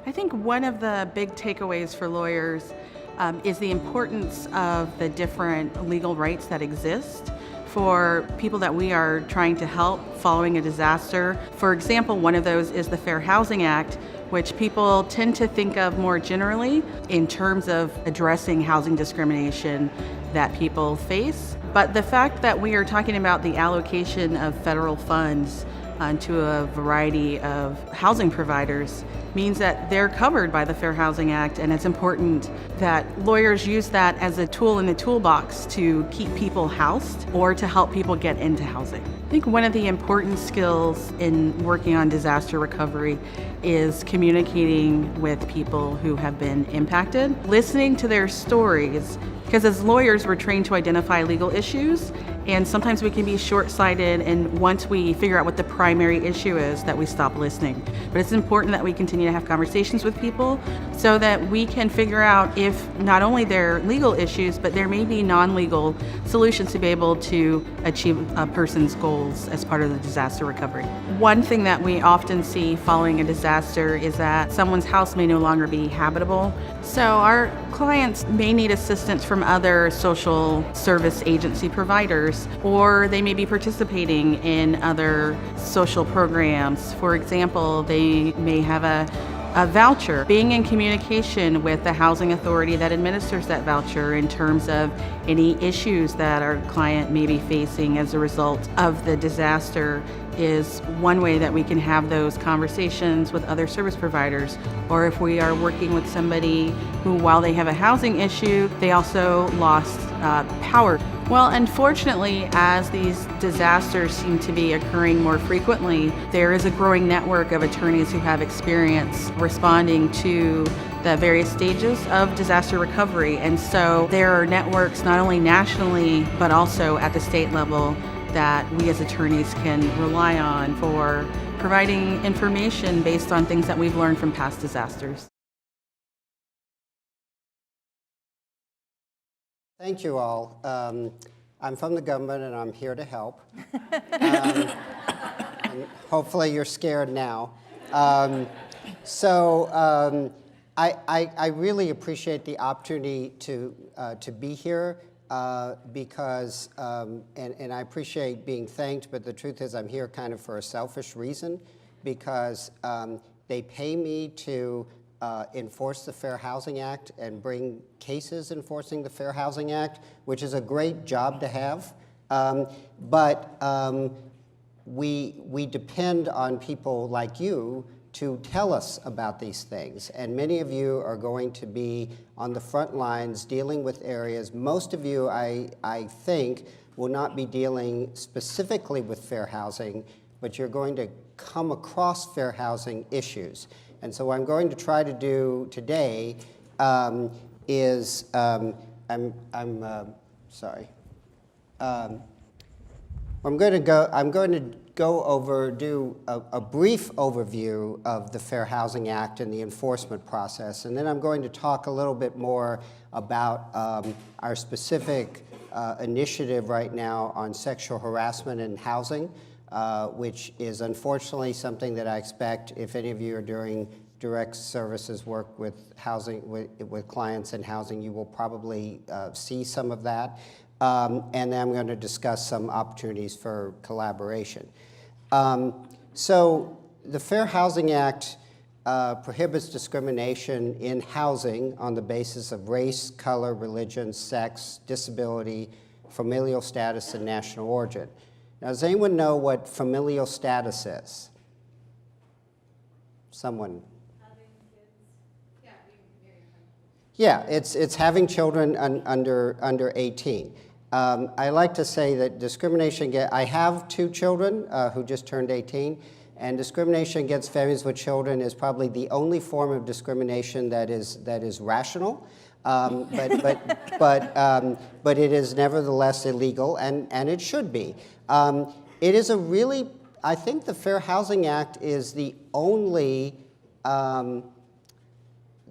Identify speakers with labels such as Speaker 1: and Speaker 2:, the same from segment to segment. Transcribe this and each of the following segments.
Speaker 1: I think one of the big takeaways for lawyers is the importance of the different legal rights that exist for people that we are trying to help following a disaster. For example, one of those is the Fair Housing Act, which people tend to think of more generally in terms of addressing housing discrimination that people face. But the fact that we are talking about the allocation of federal funds to a variety of housing providers means that they're covered by the Fair Housing Act, and it's important that lawyers use that as a tool in the toolbox to keep people housed or to help people get into housing. I think one of the important skills in working on disaster recovery is communicating with people who have been impacted, listening to their stories, because as lawyers we're trained to identify legal issues, and sometimes we can be short-sighted, and once we figure out what the primary issue is, that we stop listening. But it's important that we continue to have conversations with people so that we can figure out if not only their legal issues, but there may be non-legal solutions to be able to achieve a person's goals as part of the disaster recovery. One thing that we often see following a disaster is that someone's house may no longer be habitable. So our clients may need assistance from other social service agency providers, or they may be participating in other social programs. For example, they may have a voucher. Being in communication with the housing authority that administers that voucher in terms of any issues that our client may be facing as a result of the disaster is one way that we can have those conversations with other service providers. Or if we are working with somebody who, while they have a housing issue, they also lost power. Well, unfortunately, as these disasters seem to be occurring more frequently, there is a growing network of attorneys who have experience responding to the various stages of disaster recovery. And so there are networks not only nationally, but also at the state level that we as attorneys can rely on for providing information based on things that we've learned from past disasters.
Speaker 2: Thank you all. I'm from the government and I'm here to help. And hopefully you're scared now. I really appreciate the opportunity to be here because, and I appreciate being thanked, but the truth is I'm here kind of for a selfish reason because they pay me to enforce the Fair Housing Act and bring cases enforcing the Fair Housing Act, which is a great job to have. We depend on people like you to tell us about these things. And many of you are going to be on the front lines dealing with areas. Most of you, I think, will not be dealing specifically with fair housing, but you're going to come across fair housing issues. And so what I'm going to try to do today is, I'm going to do a brief overview of the Fair Housing Act and the enforcement process, and then I'm going to talk a little bit more about our specific initiative right now on sexual harassment in housing, which is unfortunately something that I expect if any of you are doing direct services work with housing, with clients in housing, you will probably see some of that. And then I'm going to discuss some opportunities for collaboration. So the Fair Housing Act prohibits discrimination in housing on the basis of race, color, religion, sex, disability, familial status, and national origin. Now, does anyone know what familial status is? Someone?
Speaker 3: Having kids.
Speaker 2: Yeah, it's having children under 18. I like to say that discrimination, I have 2 children who just turned 18, and discrimination against families with children is probably the only form of discrimination that is rational, but it is nevertheless illegal, and it should be. It is a really, I think the Fair Housing Act is the only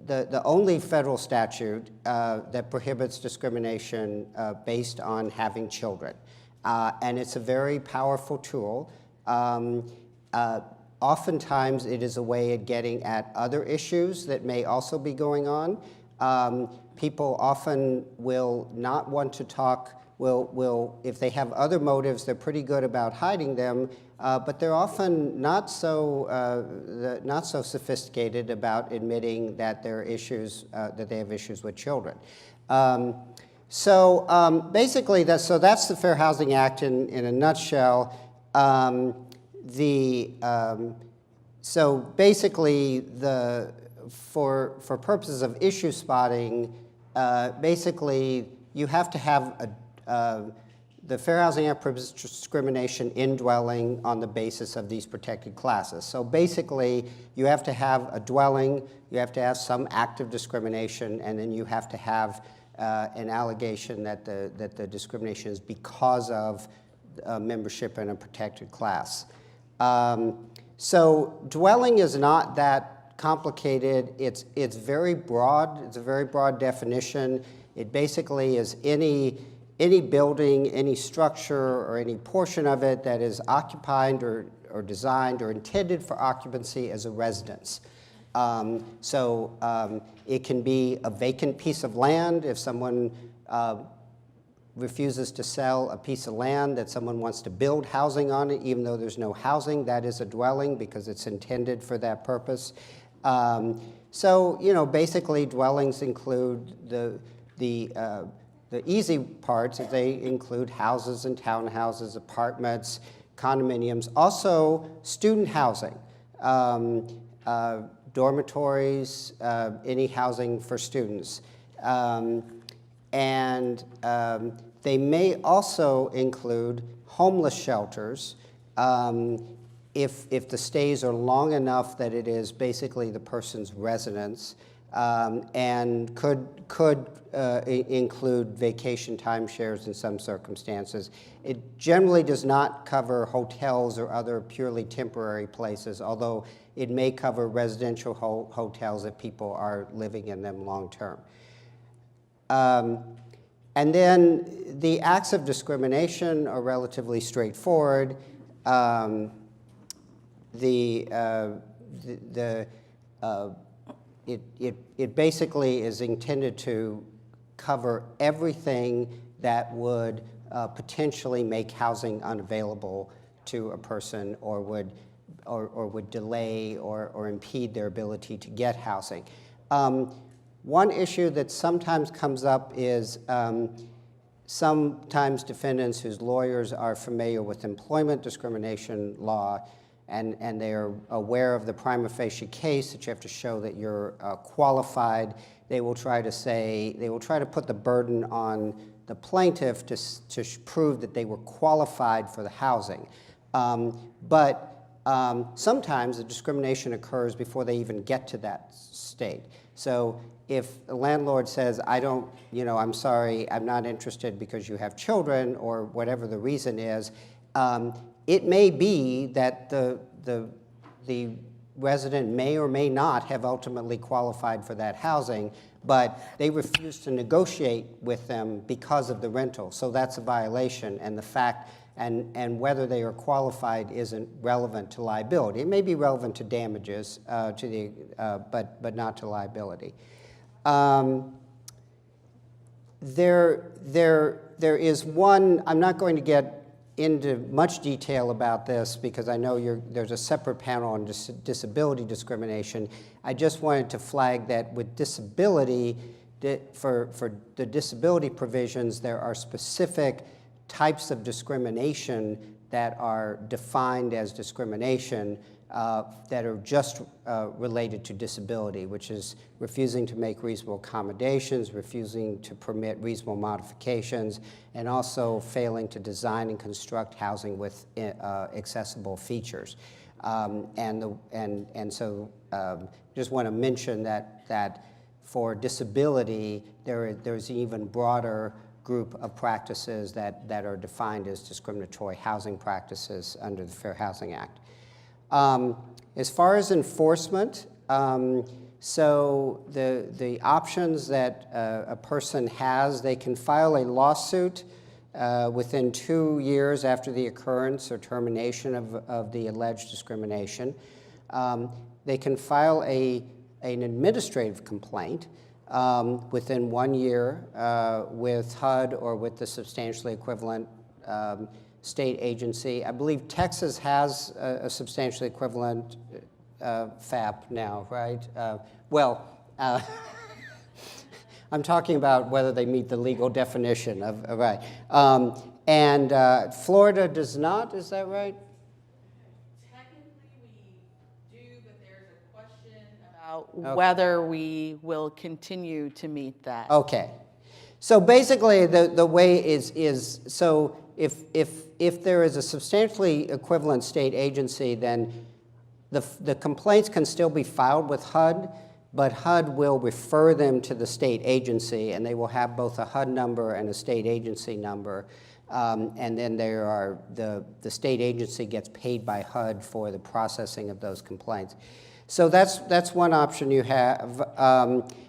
Speaker 2: the only federal statute that prohibits discrimination based on having children. And it's a very powerful tool. oftentimes it is a way of getting at other issues that may also be going on. People often will not want to talk, if they have other motives, they're pretty good about hiding them, but they're often not so sophisticated about admitting that there are issues, that they have issues with children. Basically, that's the Fair Housing Act in a nutshell. So basically, for purposes of issue spotting, basically you have to have the Fair Housing Act prohibits discrimination in dwelling on the basis of these protected classes. So basically, you have to have a dwelling, you have to have some act of discrimination, and then you have to have an allegation that the discrimination is because of membership in a protected class. So dwelling is not that complicated. It's very broad. It's a very broad definition. It basically is any building, any structure, or any portion of it that is occupied or designed or intended for occupancy as a residence. It can be a vacant piece of land. If someone refuses to sell a piece of land that someone wants to build housing on it, even though there's no housing, that is a dwelling because it's intended for that purpose. Basically dwellings include the easy parts. They include houses and townhouses, apartments, condominiums, also student housing, dormitories, any housing for students. They may also include homeless shelters if the stays are long enough that it is basically the person's residence, and could include vacation timeshares in some circumstances. It generally does not cover hotels or other purely temporary places, although it may cover residential hotels if people are living in them long term. And then the acts of discrimination are relatively straightforward. It basically is intended to cover everything that would potentially make housing unavailable to a person or would delay or impede their ability to get housing. One issue that sometimes comes up is sometimes defendants whose lawyers are familiar with employment discrimination law and they are aware of the prima facie case that you have to show that you're qualified. They will try to put the burden on the plaintiff to prove that they were qualified for the housing. Sometimes the discrimination occurs before they even get to that state. So if a landlord says, I'm sorry, I'm not interested because you have children, or whatever the reason is, it may be that the resident may or may not have ultimately qualified for that housing, but they refuse to negotiate with them because of the rental. So that's a violation, and the fact and whether they are qualified isn't relevant to liability. It may be relevant to damages, but not to liability. There is one. I'm not going to get into much detail about this because I know there's a separate panel on disability discrimination. I just wanted to flag that with disability, for the disability provisions, there are specific types of discrimination that are defined as discrimination that are just related to disability, which is refusing to make reasonable accommodations, refusing to permit reasonable modifications, and also failing to design and construct housing with accessible features. Just want to mention that for disability, there's an even broader group of practices that are defined as discriminatory housing practices under the Fair Housing Act. As far as enforcement, so the options that a person has, they can file a lawsuit within 2 years after the occurrence or termination of the alleged discrimination. They can file an administrative complaint within 1 year with HUD or with the substantially equivalent state agency. I believe Texas has a substantially equivalent FAP now, right? I'm talking about whether they meet the legal definition of right. And Florida does not, is that right?
Speaker 1: Technically we do, but there's a question about whether we will continue to meet that.
Speaker 2: Okay. So basically the way is so if there is a substantially equivalent state agency, then the complaints can still be filed with HUD, but HUD will refer them to the state agency, and they will have both a HUD number and a state agency number. And then the state agency gets paid by HUD for the processing of those complaints. So that's one option you have.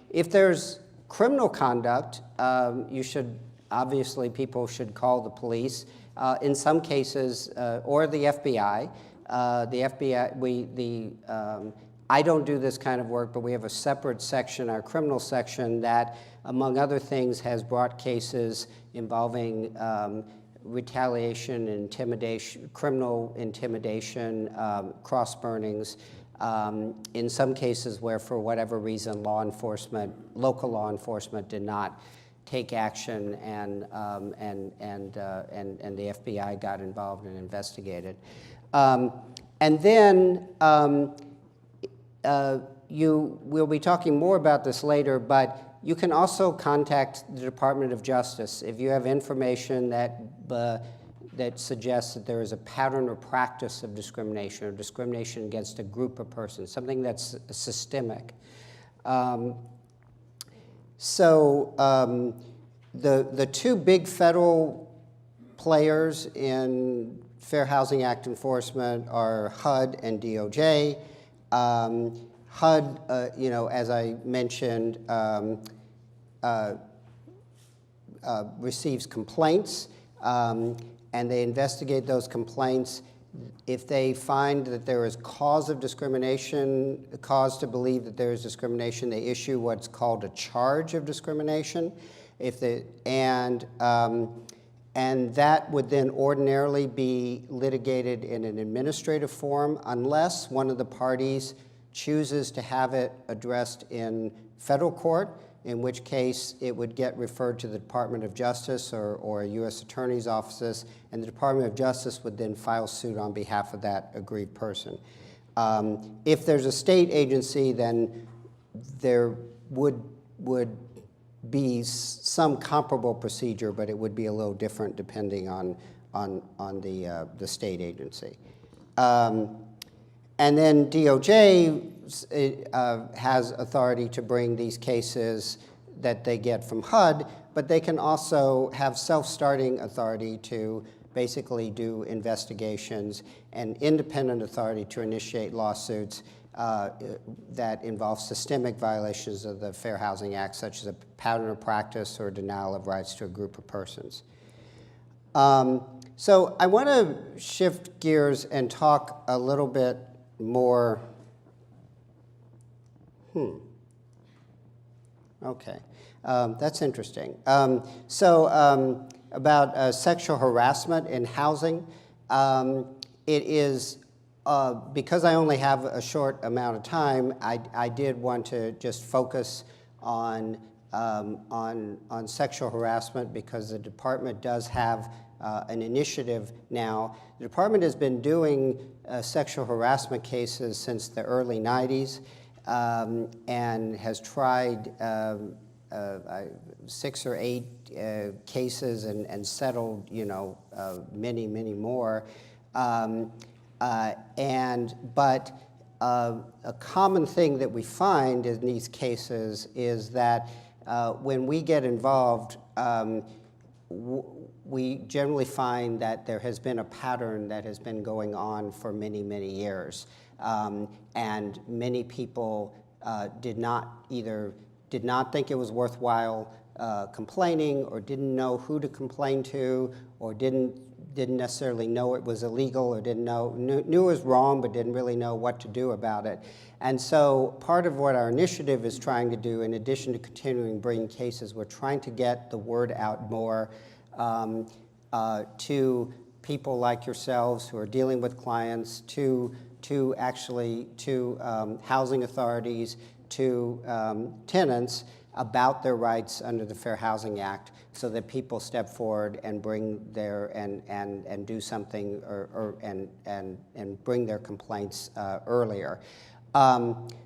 Speaker 2: If there's criminal conduct, people should call the police. In some cases, or the FBI. I don't do this kind of work, but we have a separate section, our criminal section, that, among other things, has brought cases involving retaliation, intimidation, criminal intimidation, cross burnings. In some cases where, for whatever reason, local law enforcement did not take action, and the FBI got involved and investigated. And then we'll be talking more about this later, but you can also contact the Department of Justice if you have information that suggests that there is a pattern or practice of discrimination or discrimination against a group of persons, something that's systemic. The two big federal players in Fair Housing Act enforcement are HUD and DOJ. HUD, as I mentioned, receives complaints, and they investigate those complaints. If they find that there is cause of discrimination, cause to believe that there is discrimination, they issue what's called a charge of discrimination. And that would then ordinarily be litigated in an administrative form unless one of the parties chooses to have it addressed in federal court, in which case it would get referred to the Department of Justice or a U.S. Attorney's offices, and the Department of Justice would then file suit on behalf of that aggrieved person. If there's a state agency, then there would be some comparable procedure, but it would be a little different depending on the state agency. And then DOJ has authority to bring these cases that they get from HUD, but they can also have self-starting authority to basically do investigations and independent authority to initiate lawsuits that involve systemic violations of the Fair Housing Act, such as a pattern of practice or denial of rights to a group of persons. So I want to shift gears and talk a little bit more. Okay, that's interesting. About sexual harassment in housing. It is, because I only have a short amount of time, I did want to just focus on sexual harassment because the department does have an initiative now. The department has been doing sexual harassment cases since the early 90s and has tried 6 or 8 cases and settled, many, many more. But a common thing that we find in these cases is that when we get involved, we generally find that there has been a pattern that has been going on for many, many years. And many people did not think it was worthwhile complaining, or didn't know who to complain to, or didn't didn't necessarily know it was illegal or knew it was wrong, but didn't really know what to do about it. And so part of what our initiative is trying to do, in addition to continuing bringing cases, we're trying to get the word out more to people like yourselves who are dealing with clients, to housing authorities, to tenants about their rights under the Fair Housing Act, so that people step forward and bring their and do something and bring their complaints earlier.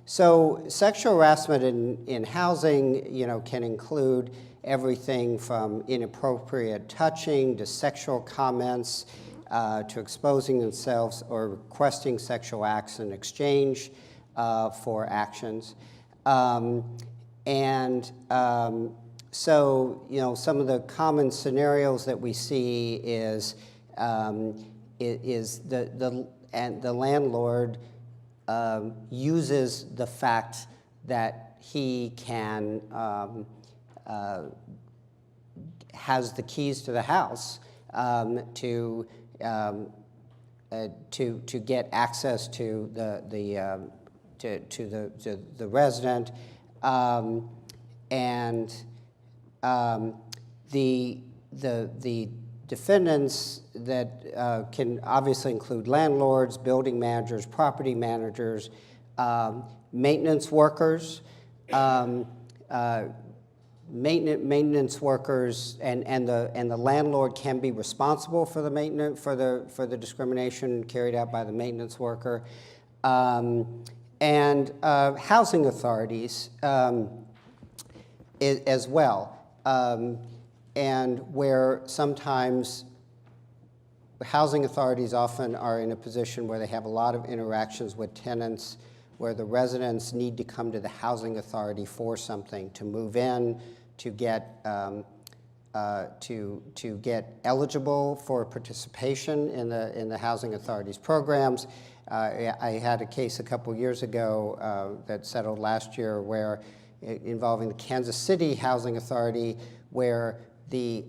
Speaker 2: So sexual harassment in housing, can include everything from inappropriate touching to sexual comments to exposing themselves or requesting sexual acts in exchange for actions. So, some of the common scenarios that we see is the landlord uses the fact that he can has the keys to the house to get access to the resident, the defendants that can obviously include landlords, building managers, property managers, maintenance workers, maintenance workers, and the landlord can be responsible for the maintenance for the discrimination carried out by the maintenance worker, and housing authorities as well. And where sometimes housing authorities often are in a position where they have a lot of interactions with tenants, where the residents need to come to the housing authority for something, to move in, to get eligible for participation in the housing authority's programs. I had a case a couple years ago that settled last year where involving the Kansas City Housing Authority, where the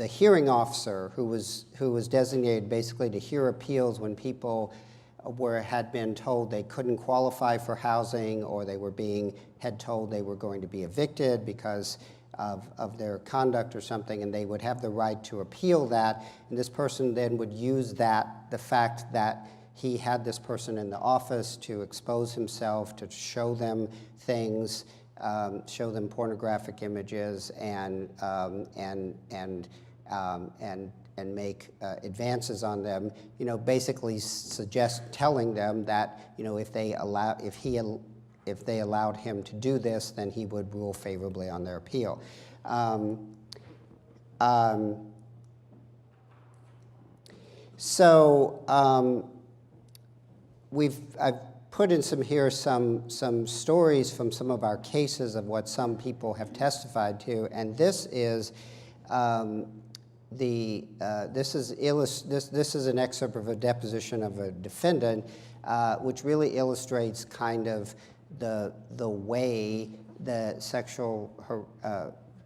Speaker 2: hearing officer who was designated basically to hear appeals when people had been told they couldn't qualify for housing, or they were had told they were going to be evicted because of their conduct or something, and they would have the right to appeal that, and this person then would use the fact that he had this person in the office to expose himself, to show them things, show them pornographic images, and make advances on them. Basically telling them that if they allowed him to do this, then he would rule favorably on their appeal. I've put in some stories from some of our cases of what some people have testified to, and this is this is an excerpt of a deposition of a defendant, which really illustrates kind of the way the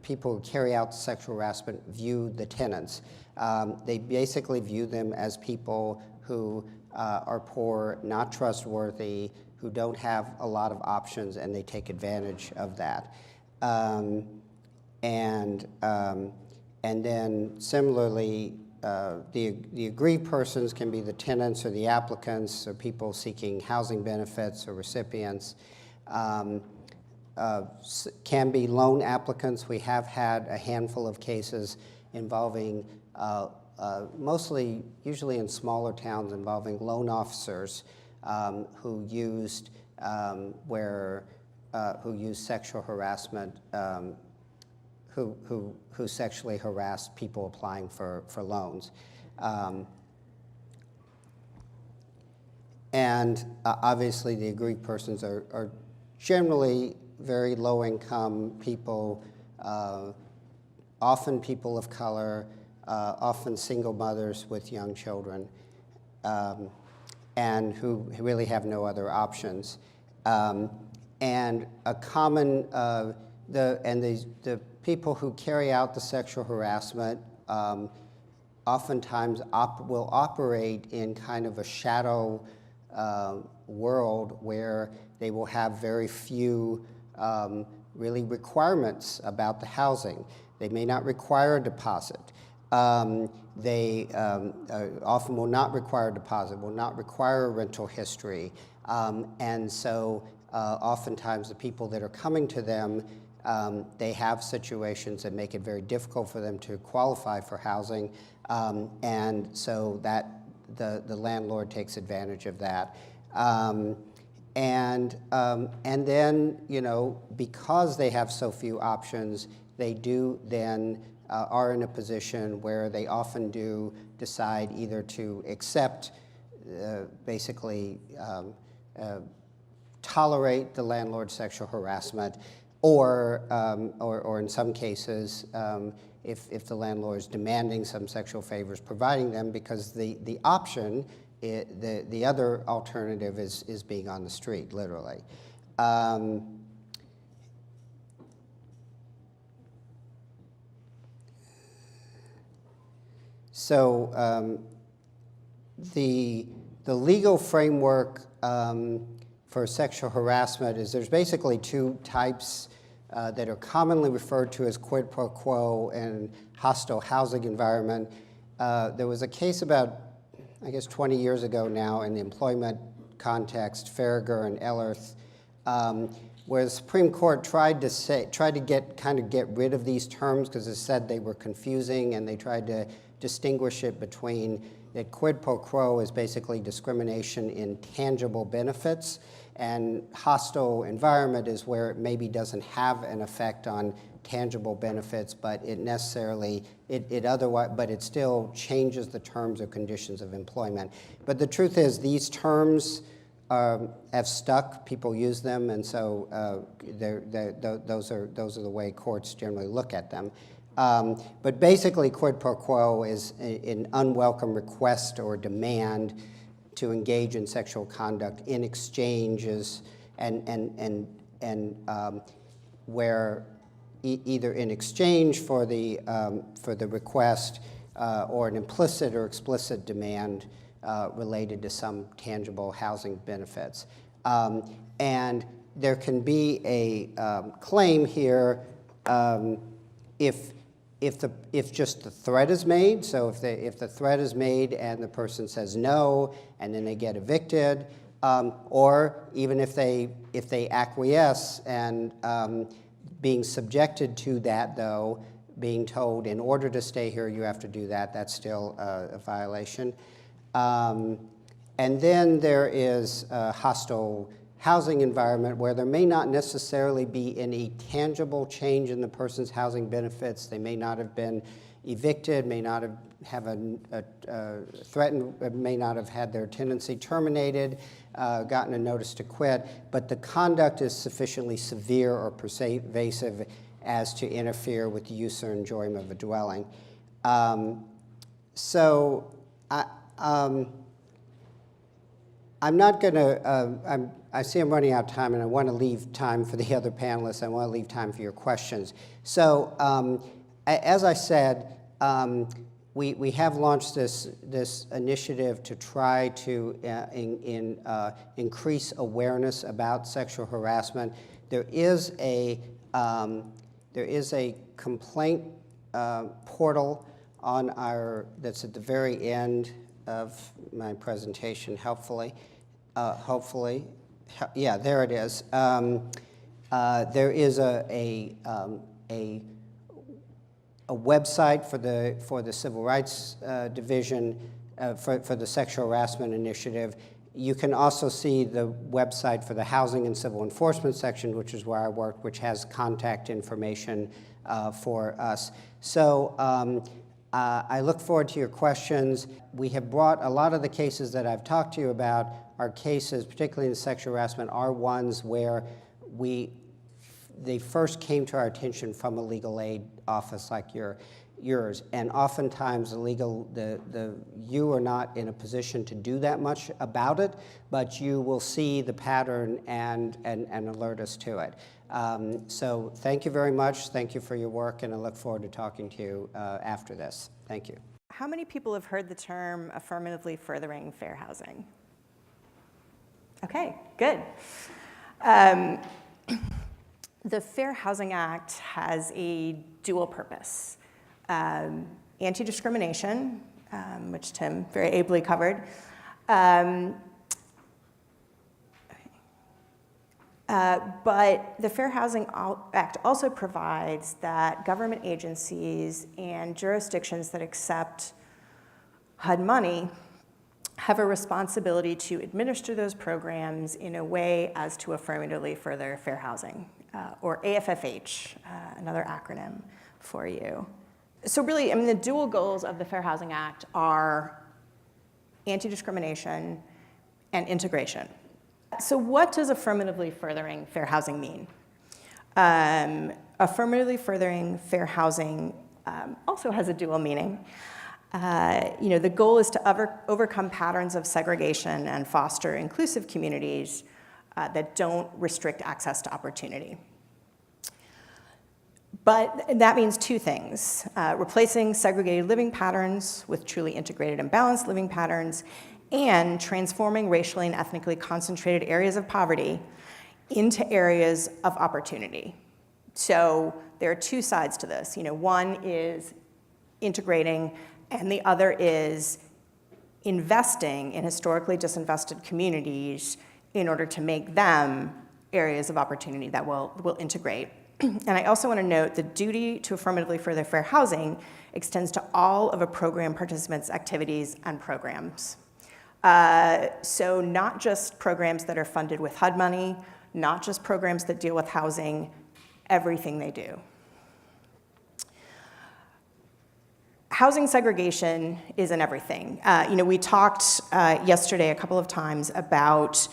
Speaker 2: people who carry out sexual harassment view the tenants. They basically view them as people who are poor, not trustworthy, who don't have a lot of options, and they take advantage of that. And then similarly, the aggrieved persons can be the tenants or the applicants or people seeking housing benefits or recipients. Can be loan applicants. We have had a handful of cases involving usually in smaller towns, involving loan officers who used sexual harassment, who sexually harassed people applying for loans. And obviously the aggrieved persons are generally very low-income people, often people of color, often single mothers with young children, and who really have no other options. And a common the people who carry out the sexual harassment oftentimes will operate in kind of a shadow world where they will have very few really requirements about the housing. They may not require a deposit. They often will not require a deposit, will not require a rental history. And so oftentimes the people that are coming to them, they have situations that make it very difficult for them to qualify for housing. And so that the landlord takes advantage of that. And then, you know, because they have so few options, they do then are in a position where they often do decide either to accept, basically tolerate the landlord's sexual harassment, or in some cases, if the landlord is demanding some sexual favors, providing them, because the option, the other alternative is being on the street, literally. So the legal framework for sexual harassment is there's basically two types that are commonly referred to as quid pro quo and hostile housing environment. There was a case about, I guess, 20 years ago now in the employment context, Farragher and Ellerth, where the Supreme Court tried to get rid of these terms because it said they were confusing, and they tried to distinguish it between that quid pro quo is basically discrimination in tangible benefits, and hostile environment is where it maybe doesn't have an effect on tangible benefits, but it necessarily, but it still changes the terms or conditions of employment. But the truth is, these terms have stuck. People use them, and so those are the way courts generally look at them. But basically, quid pro quo is an unwelcome request or demand to engage in sexual conduct in exchanges, and where either in exchange for the request or an implicit or explicit demand related to some tangible housing benefits. And there can be a claim here if just the threat is made. So if the threat is made and the person says no, and then they get evicted, or even if they acquiesce and being subjected to that, though, being told in order to stay here you have to do that, that's still a violation. And then there is a hostile housing environment where there may not necessarily be any tangible change in the person's housing benefits. They may not have been evicted, may not have threatened, may not have had their tenancy terminated, gotten a notice to quit, but the conduct is sufficiently severe or pervasive as to interfere with the use or enjoyment of a dwelling. So I'm not going to, I see I'm running out of time, and I want to leave time for the other panelists. I want to leave time for your questions. So as I said, we have launched this initiative to try to increase awareness about sexual harassment. There is a complaint portal on that's at the very end of my presentation, hopefully. Yeah, there it is. There is a website for the Civil Rights Division for the Sexual Harassment Initiative. You can also see the website for the Housing and Civil Enforcement section, which is where I work, which has contact information for us. So I look forward to your questions. We have brought a lot of the cases that I've talked to you about are cases, particularly in sexual harassment, are ones where they first came to our attention from a legal aid office like yours. And oftentimes you are not in a position to do that much about it, but you will see the pattern and alert us to it. So thank you very much. Thank you for your work, and I look forward to talking to you after this. Thank you.
Speaker 4: How many people have heard the term affirmatively furthering fair housing? Okay, good. The Fair Housing Act has a dual purpose. Anti-discrimination, which Tim very ably covered, but the Fair Housing Act also provides that government agencies and jurisdictions that accept HUD money have a responsibility to administer those programs in a way as to affirmatively further fair housing, or AFFH, another acronym for you. So really, I mean, the dual goals of the Fair Housing Act are anti-discrimination and integration. So what does affirmatively furthering fair housing mean? Affirmatively furthering fair housing also has a dual meaning. The goal is to overcome patterns of segregation and foster inclusive communities that don't restrict access to opportunity. But that means two things: replacing segregated living patterns with truly integrated and balanced living patterns, and transforming racially and ethnically concentrated areas of poverty into areas of opportunity. So there are two sides to this. One is integrating, and the other is investing in historically disinvested communities in order to make them areas of opportunity that will integrate. And I also want to note the duty to affirmatively further fair housing extends to all of a program participants' activities and programs. So not just programs that are funded with HUD money, not just programs that deal with housing, everything they do. Housing segregation is in everything. We talked yesterday a couple of times about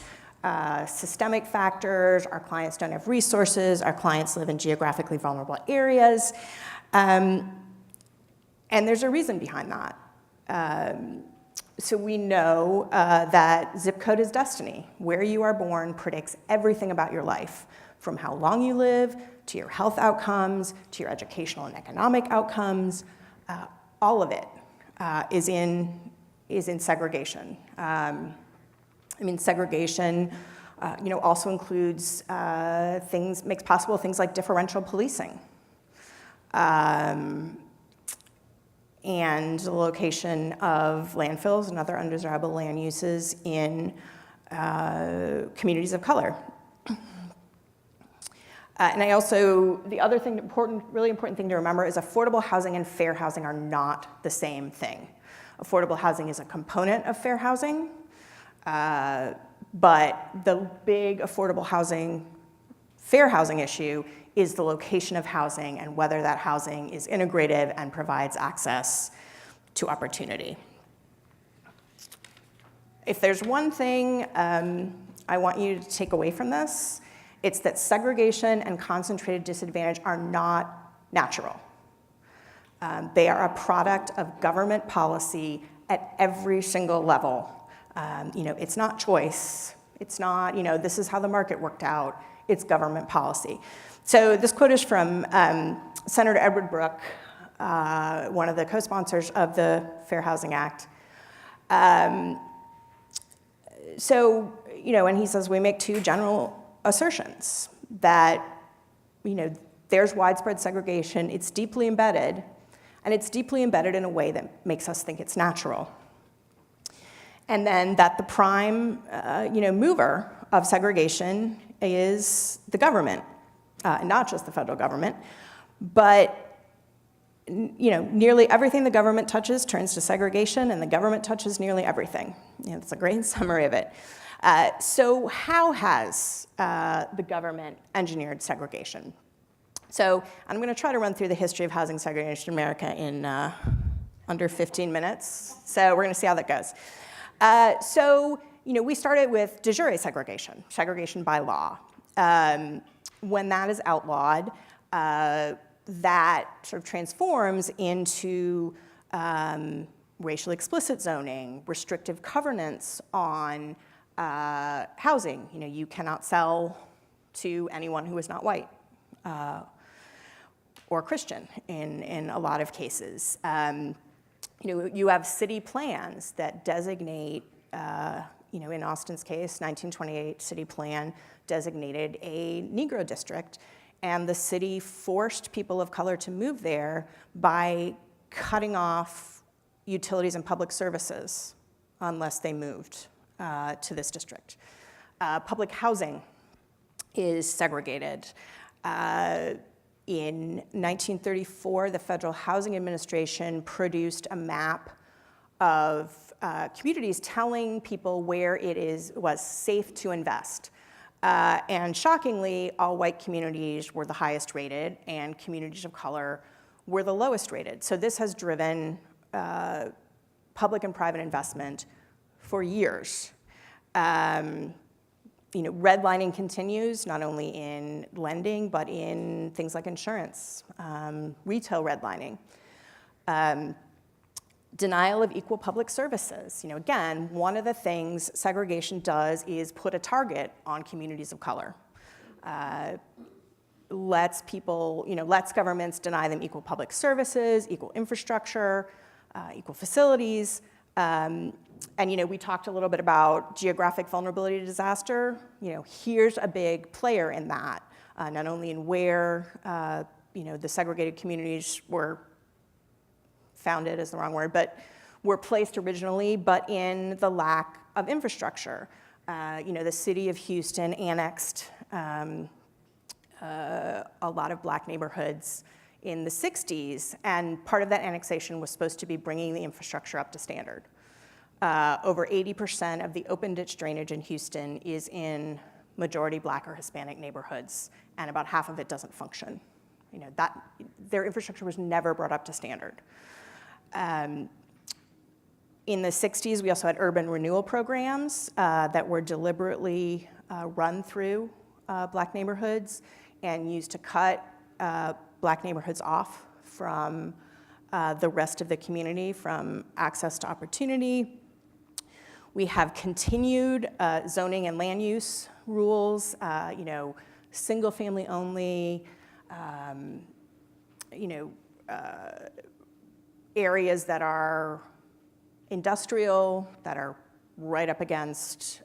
Speaker 4: systemic factors. Our clients don't have resources. Our clients live in geographically vulnerable areas. And there's a reason behind that. So we know that zip code is destiny. Where you are born predicts everything about your life, from how long you live, to your health outcomes, to your educational and economic outcomes. All of it is in segregation. Segregation, also includes makes possible things like differential policing, and the location of landfills and other undesirable land uses in communities of color. And the other thing, really important thing to remember is affordable housing and fair housing are not the same thing. Affordable housing is a component of fair housing, but the big affordable housing, fair housing issue is the location of housing and whether that housing is integrative and provides access to opportunity. If there's one thing I want you to take away from this, it's that segregation and concentrated disadvantage are not natural. They are a product of government policy at every single level. It's not choice. It's not, this is how the market worked out. It's government policy. So this quote is from Senator Edward Brooke, one of the co-sponsors of the Fair Housing Act. And he says, we make two general assertions that, there's widespread segregation, it's deeply embedded, and it's deeply embedded in a way that makes us think it's natural. And then that the prime, mover of segregation is the government, not just the federal government, but, nearly everything the government touches turns to segregation, and the government touches nearly everything. That's a great summary of it. So how has the government engineered segregation? So I'm going to try to run through the history of housing segregation in America in under 15 minutes. So we're going to see how that goes. We started with de jure segregation by law. When that is outlawed, that sort of transforms into racially explicit zoning, restrictive covenants on housing. You know, you cannot sell to anyone who is not white or Christian in a lot of cases. You know, you have city plans that designate, you know, in Austin's case, 1928 city plan designated a Negro district, and the city forced people of color to move there by cutting off utilities and public services unless they moved to this district. Public housing is segregated. In 1934, the Federal Housing Administration produced a map of communities telling people where was safe to invest. And shockingly, all white communities were the highest rated, and communities of color were the lowest rated. So this has driven public and private investment for years. You know, redlining continues, not only in lending, but in things like insurance, retail redlining. Denial of equal public services. You know, again, one of the things segregation does is put a target on communities of color. Lets people, you know, lets governments deny them equal public services, equal infrastructure, equal facilities. And, you know, we talked a little bit about geographic vulnerability to disaster. You know, here's a big player in that, not only in where, you know, the segregated communities were founded is the wrong word, but were placed originally, but in the lack of infrastructure. You know, the city of Houston annexed a lot of black neighborhoods in the 60s, and part of that annexation was supposed to be bringing the infrastructure up to standard. Over 80% of the open ditch drainage in Houston is in majority black or Hispanic neighborhoods, and about half of it doesn't function. You know, that their infrastructure was never brought up to standard. In the 60s, we also had urban renewal programs that were deliberately run through black neighborhoods and used to cut black neighborhoods off from the rest of the community, from access to opportunity. We have continued zoning and land use rules, you know, single family only, you know, areas that are industrial, that are right up against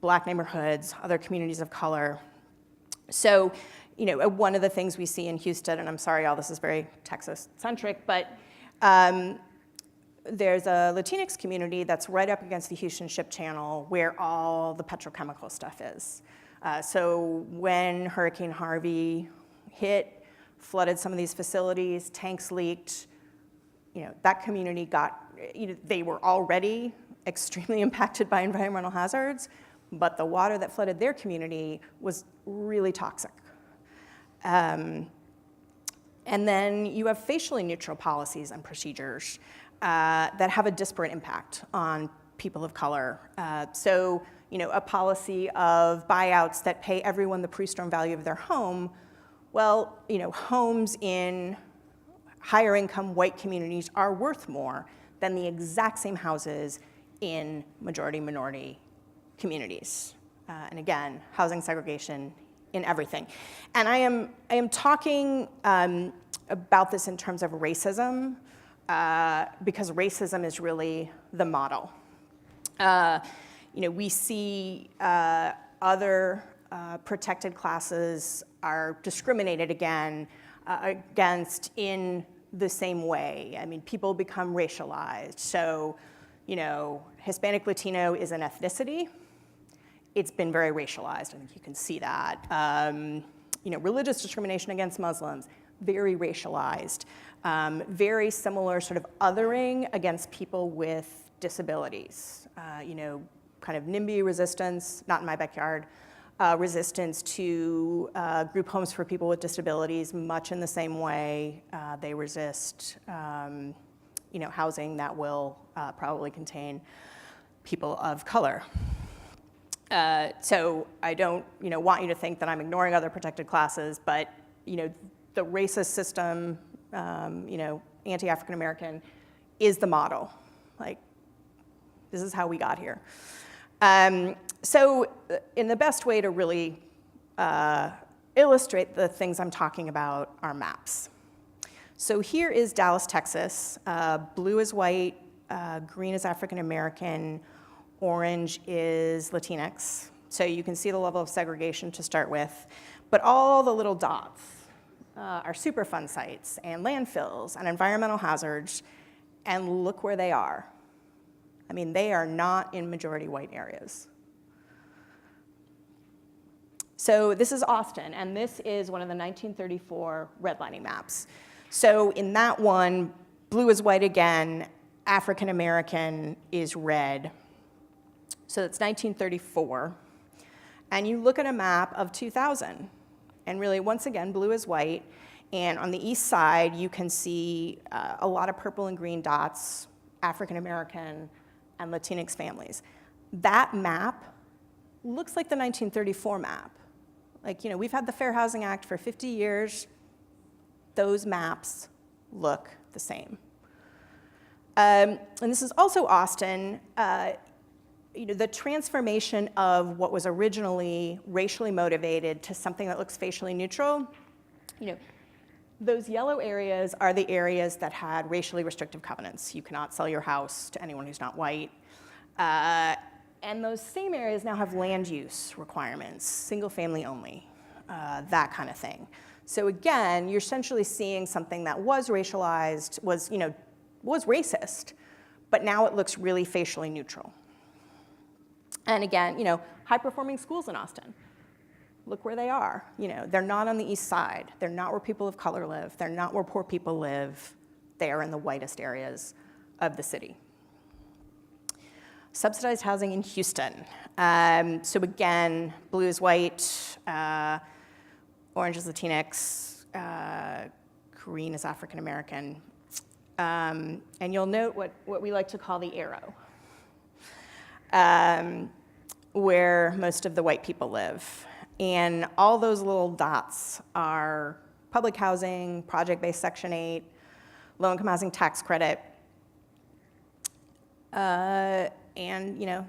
Speaker 4: black neighborhoods, other communities of color. So, you know, one of the things we see in Houston, and I'm sorry, all this is very Texas-centric, but there's a Latinx community that's right up against the Houston Ship Channel where all the petrochemical stuff is. So when Hurricane Harvey hit, flooded some of these facilities, tanks leaked, you know, that community got, you know, they were already extremely impacted by environmental hazards, but the water that flooded their community was really toxic. And then you have facially neutral policies and procedures that have a disparate impact on people of color. So, you know, a policy of buyouts that pay everyone the pre-storm value of their home. Well, you know, homes in higher income white communities are worth more than the exact same houses in majority minority communities. And again, housing segregation in everything. And I am talking about this in terms of racism, because racism is really the model. You know, we see other protected classes are discriminated against in the same way. I mean, people become racialized. So, you know, Hispanic Latino is an ethnicity. It's been very racialized. I think you can see that. You know, religious discrimination against Muslims, very racialized. Very similar sort of othering against people with disabilities. You know, kind of NIMBY resistance, not in my backyard, resistance to group homes for people with disabilities, much in the same way they resist, you know, housing that will probably contain people of color. So I don't, you know, want you to think that I'm ignoring other protected classes, but, you know, the racist system, anti-African American, is the model. Like, this is how we got here. So in the best way to really illustrate the things I'm talking about are maps. So here is Dallas, Texas. Blue is white, green is African American, orange is Latinx. So you can see the level of segregation to start with. But all the little dots are Superfund sites and landfills and environmental hazards. And look where they are. I mean, they are not in majority white areas. So this is Austin, and this is one of the 1934 redlining maps. So in that one, blue is white again, African American is red. So that's 1934. And you look at a map of 2000, and really, once again, blue is white. And on the east side, you can see a lot of purple and green dots, African American and Latinx families. That map looks like the 1934 map. Like, we've had the Fair Housing Act for 50 years. Those maps look the same. And this is also Austin. The transformation of what was originally racially motivated to something that looks facially neutral, those yellow areas are the areas that had racially restrictive covenants. You cannot sell your house to anyone who's not white. And those same areas now have land use requirements, single family only, that kind of thing. So again, you're essentially seeing something that was racialized, was racist, but now it looks really facially neutral. And again, high-performing schools in Austin. Look where they are. They're not on the east side. They're not where people of color live. They're not where poor people live. They are in the whitest areas of the city. Subsidized housing in Houston. So again, blue is white, orange is Latinx, green is African American. And you'll note what we like to call the arrow, where most of the white people live. And all those little dots are public housing, project-based Section 8, low-income housing tax credit. And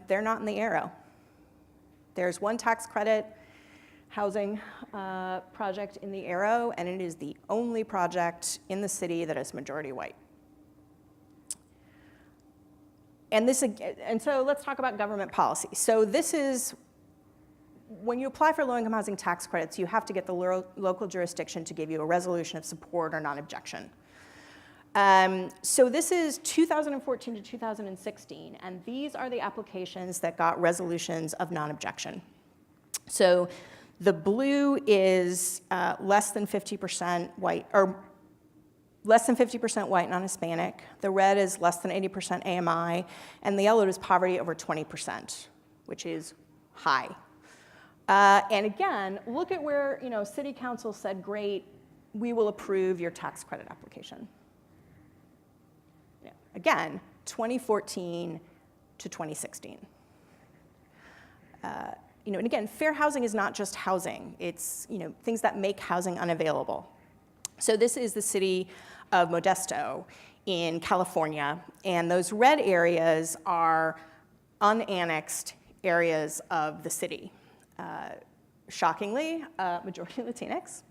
Speaker 4: they're not in the arrow. There's one tax credit housing project in the arrow, and it is the only project in the city that is majority white. And so let's talk about government policy. So this is, when you apply for low-income housing tax credits, you have to get the local jurisdiction to give you a resolution of support or non-objection. So this is 2014 to 2016, and these are the applications that got resolutions of non-objection. So the blue is less than 50% white, or less than 50% white, non-Hispanic. The red is less than 80% AMI, and the yellow is poverty over 20%, which is high. And again, look at where City Council said, great, we will approve your tax credit application. Again, 2014 to 2016. And again, fair housing is not just housing. It's things that make housing unavailable. So this is the city of Modesto in California, and those red areas are unannexed areas of the city. Shockingly, majority Latinx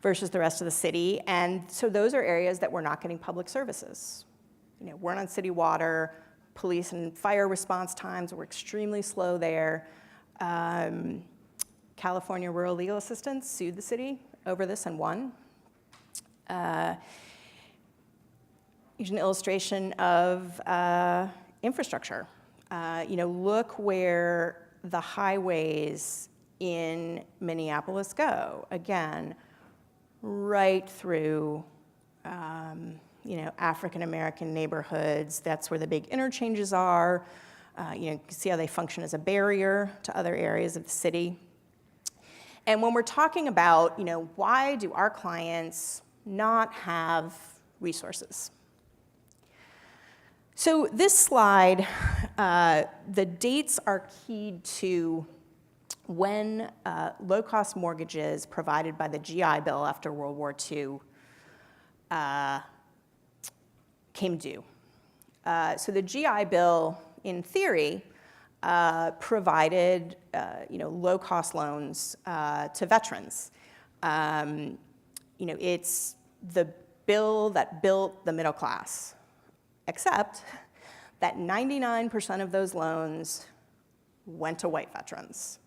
Speaker 4: versus the rest of the city, and so those are areas that we're not getting public services. We're on city water, police and fire response times were extremely slow there. California Rural Legal Assistance sued the city over this and won. Here's an illustration of infrastructure. Look where the highways in Minneapolis go. Again, right through African-American neighborhoods. That's where the big interchanges are. You can see how they function as a barrier to other areas of the city. And when we're talking about, why do our clients not have resources? So this slide, the dates are keyed to when low-cost mortgages provided by the GI Bill after World War II came due. So the GI Bill, in theory, provided low-cost loans to veterans. It's the bill that built the middle class, except that 99% of those loans went to white veterans.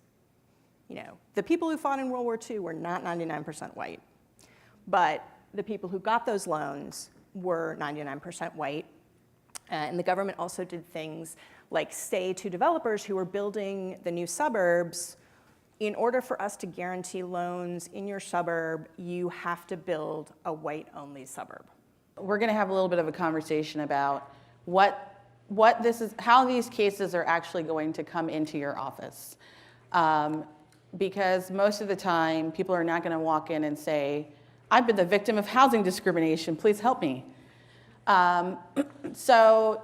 Speaker 4: The people who fought in World War II were not 99% white, but the people who got those loans were 99% white. And the government also did things like say to developers who were building the new suburbs, in order for us to guarantee loans in your suburb, you have to build a white-only suburb.
Speaker 1: We're going to have a little bit of a conversation about how these cases are actually going to come into your office. Because most of the time, people are not going to walk in and say, I've been the victim of housing discrimination, please help me. So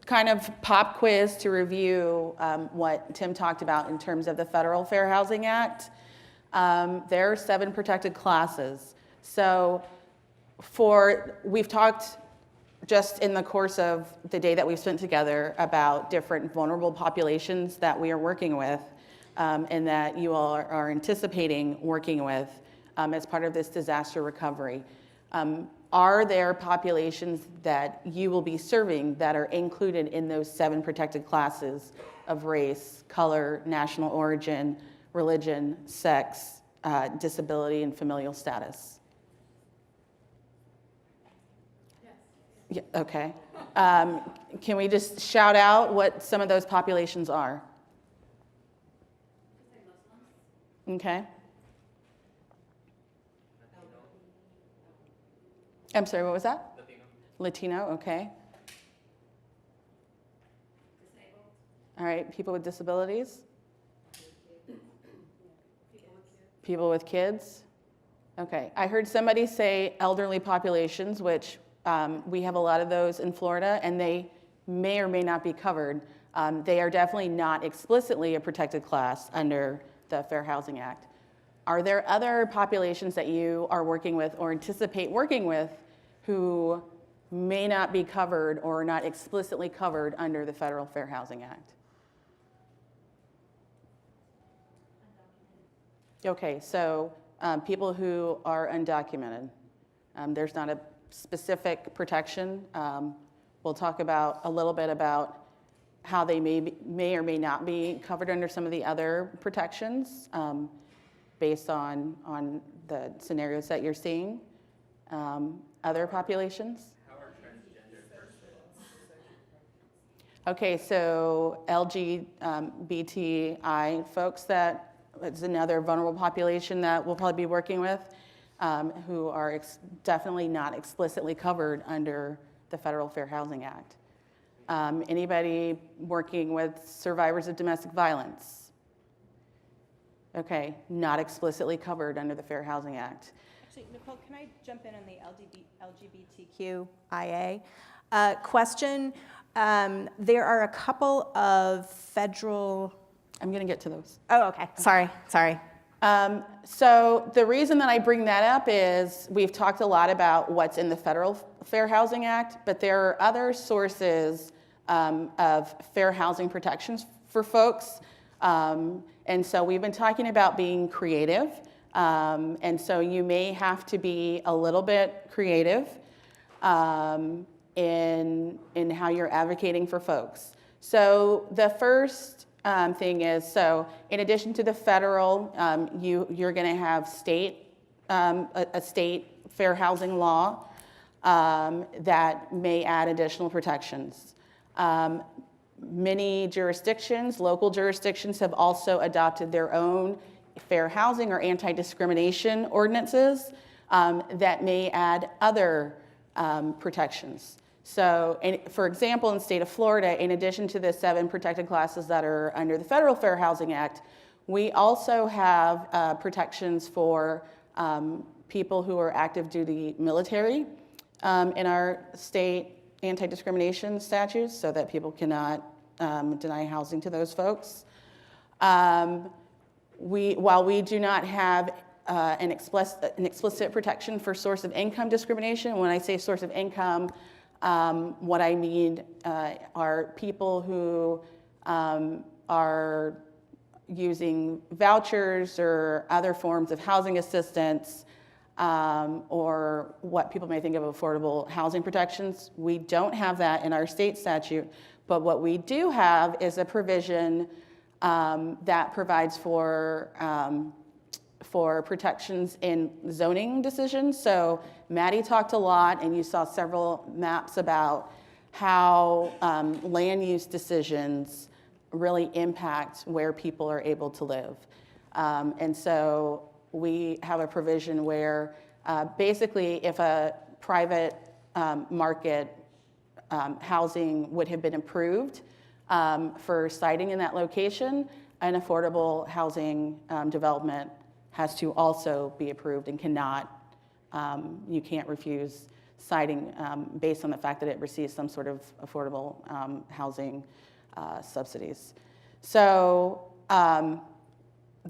Speaker 1: kind of pop quiz to review what Tim talked about in terms of the Federal Fair Housing Act. There are 7 protected classes. So we've talked just in the course of the day that we've spent together about different vulnerable populations that we are working with and that you all are anticipating working with as part of this disaster recovery. Are there populations that you will be serving that are included in those 7 protected classes of race, color, national origin, religion, sex, disability, and familial status? Yes. Yeah, okay. Can we just shout out what some of those populations are? Okay. I'm sorry, what was that? Latino, okay.
Speaker 3: Disabled.
Speaker 1: All right, people with disabilities? People with kids? Okay, I heard somebody say elderly populations, which we have a lot of those in Florida, and they may or may not be covered. They are definitely not explicitly a protected class under the Fair Housing Act. Are there other populations that you are working with or anticipate working with who may not be covered or not explicitly covered under the Federal Fair Housing Act? Okay, so people who are undocumented. There's not a specific protection. We'll talk about a little bit about how they may or may not be covered under some of the other protections based on the scenarios that you're seeing. Other populations?
Speaker 5: How are transgender persons?
Speaker 1: Okay, so LGBTI folks, that is another vulnerable population that we'll probably be working with, who are definitely not explicitly covered under the Federal Fair Housing Act. Anybody working with survivors of domestic violence? Okay, not explicitly covered under the Fair Housing Act.
Speaker 4: Actually, Nicole, can I jump in on the LGBTQIA question? There are a couple of federal...
Speaker 1: I'm going to get to those.
Speaker 4: Oh, okay. Sorry.
Speaker 1: So the reason that I bring that up is we've talked a lot about what's in the Federal Fair Housing Act, but there are other sources of fair housing protections for folks. And so we've been talking about being creative. And so you may have to be a little bit creative in how you're advocating for folks. So the first thing is, so in addition to the federal, you're going to have a state fair housing law that may add additional protections. Many jurisdictions, local jurisdictions, have also adopted their own fair housing or anti-discrimination ordinances that may add other protections. So, for example, in the state of Florida, in addition to the 7 protected classes that are under the Federal Fair Housing Act, we also have protections for people who are active duty military in our state anti-discrimination statutes, so that people cannot deny housing to those folks. while we do not have an explicit protection for source of income discrimination, when I say source of income, what I mean are people who are using vouchers or other forms of housing assistance, or what people may think of affordable housing protections. We don't have that in our state statute, but what we do have is a provision that provides for protections in zoning decisions. So Maddie talked a lot, and you saw several maps about how land use decisions really impact where people are able to live. And so we have a provision where basically if a private market housing would have been approved for siting in that location, an affordable housing development has to also be approved and cannot, you can't refuse siting based on the fact that it receives some sort of affordable housing subsidies. So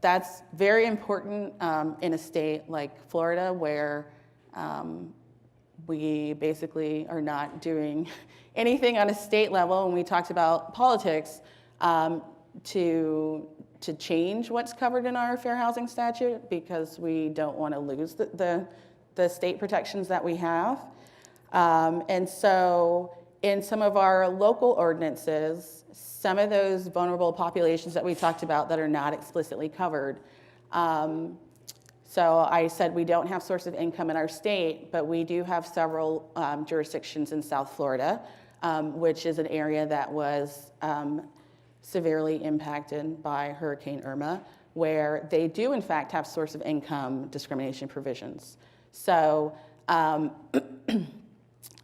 Speaker 1: that's very important in a state like Florida, where we basically are not doing anything on a state level, and we talked about politics to change what's covered in our fair housing statute, because we don't want to lose the state protections that we have. And so in some of our local ordinances, some of those vulnerable populations that we talked about that are not explicitly covered. So I said we don't have source of income in our state, but we do have several jurisdictions in South Florida, which is an area that was severely impacted by Hurricane Irma, where they do in fact have source of income discrimination provisions. So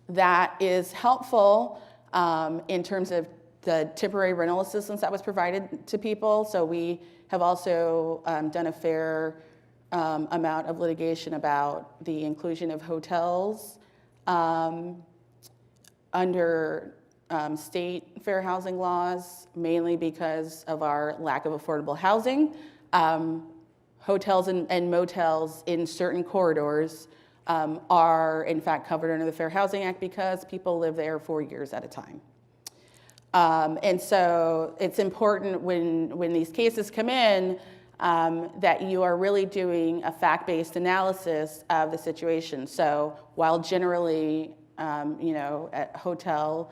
Speaker 1: that is helpful in terms of the temporary rental assistance that was provided to people. So we have also done a fair amount of litigation about the inclusion of hotels under state fair housing laws, mainly because of our lack of affordable housing. Hotels and motels in certain corridors are in fact covered under the Fair Housing Act because people live there for years at a time. And so it's important when these cases come in that you are really doing a fact-based analysis of the situation. So while generally, at hotel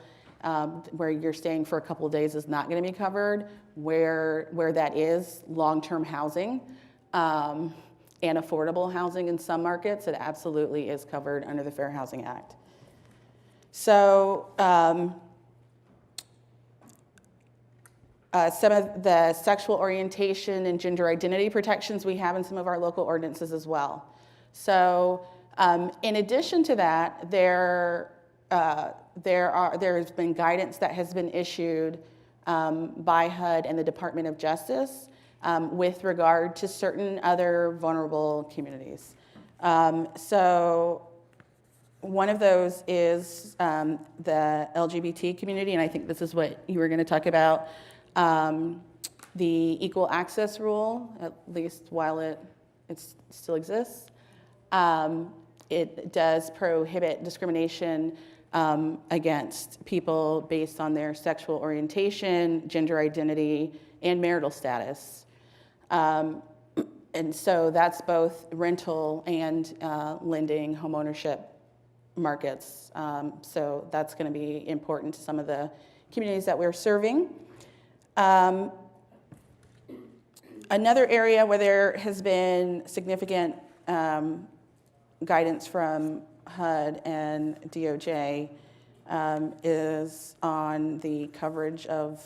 Speaker 1: where you're staying for a couple of days is not going to be covered, where that is long-term housing and affordable housing in some markets, it absolutely is covered under the Fair Housing Act. So some of the sexual orientation and gender identity protections we have in some of our local ordinances as well. So in addition to that, there's been guidance that has been issued by HUD and the Department of Justice with regard to certain other vulnerable communities. So one of those is the LGBT community, and I think this is what you were going to talk about. The equal access rule, at least while it still exists, it does prohibit discrimination against people based on their sexual orientation, gender identity, and marital status. And so that's both rental and lending homeownership markets. So that's going to be important to some of the communities that we're serving. Another area where there has been significant guidance from HUD and DOJ is on the coverage of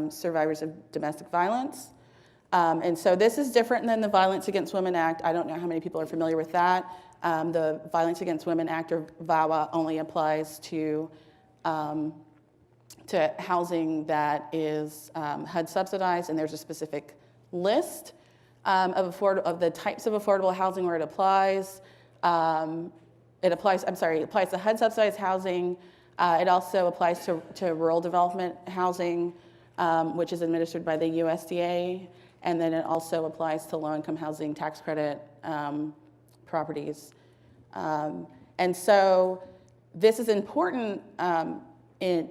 Speaker 1: survivors of domestic violence. And so this is different than the Violence Against Women Act. I don't know how many people are familiar with that. The Violence Against Women Act, or VAWA, only applies to housing that is HUD subsidized, and there's a specific list of the types of affordable housing where it applies. It applies to HUD subsidized housing. It also applies to rural development housing. which is administered by the USDA, and then it also applies to low-income housing tax credit properties. And so this is important in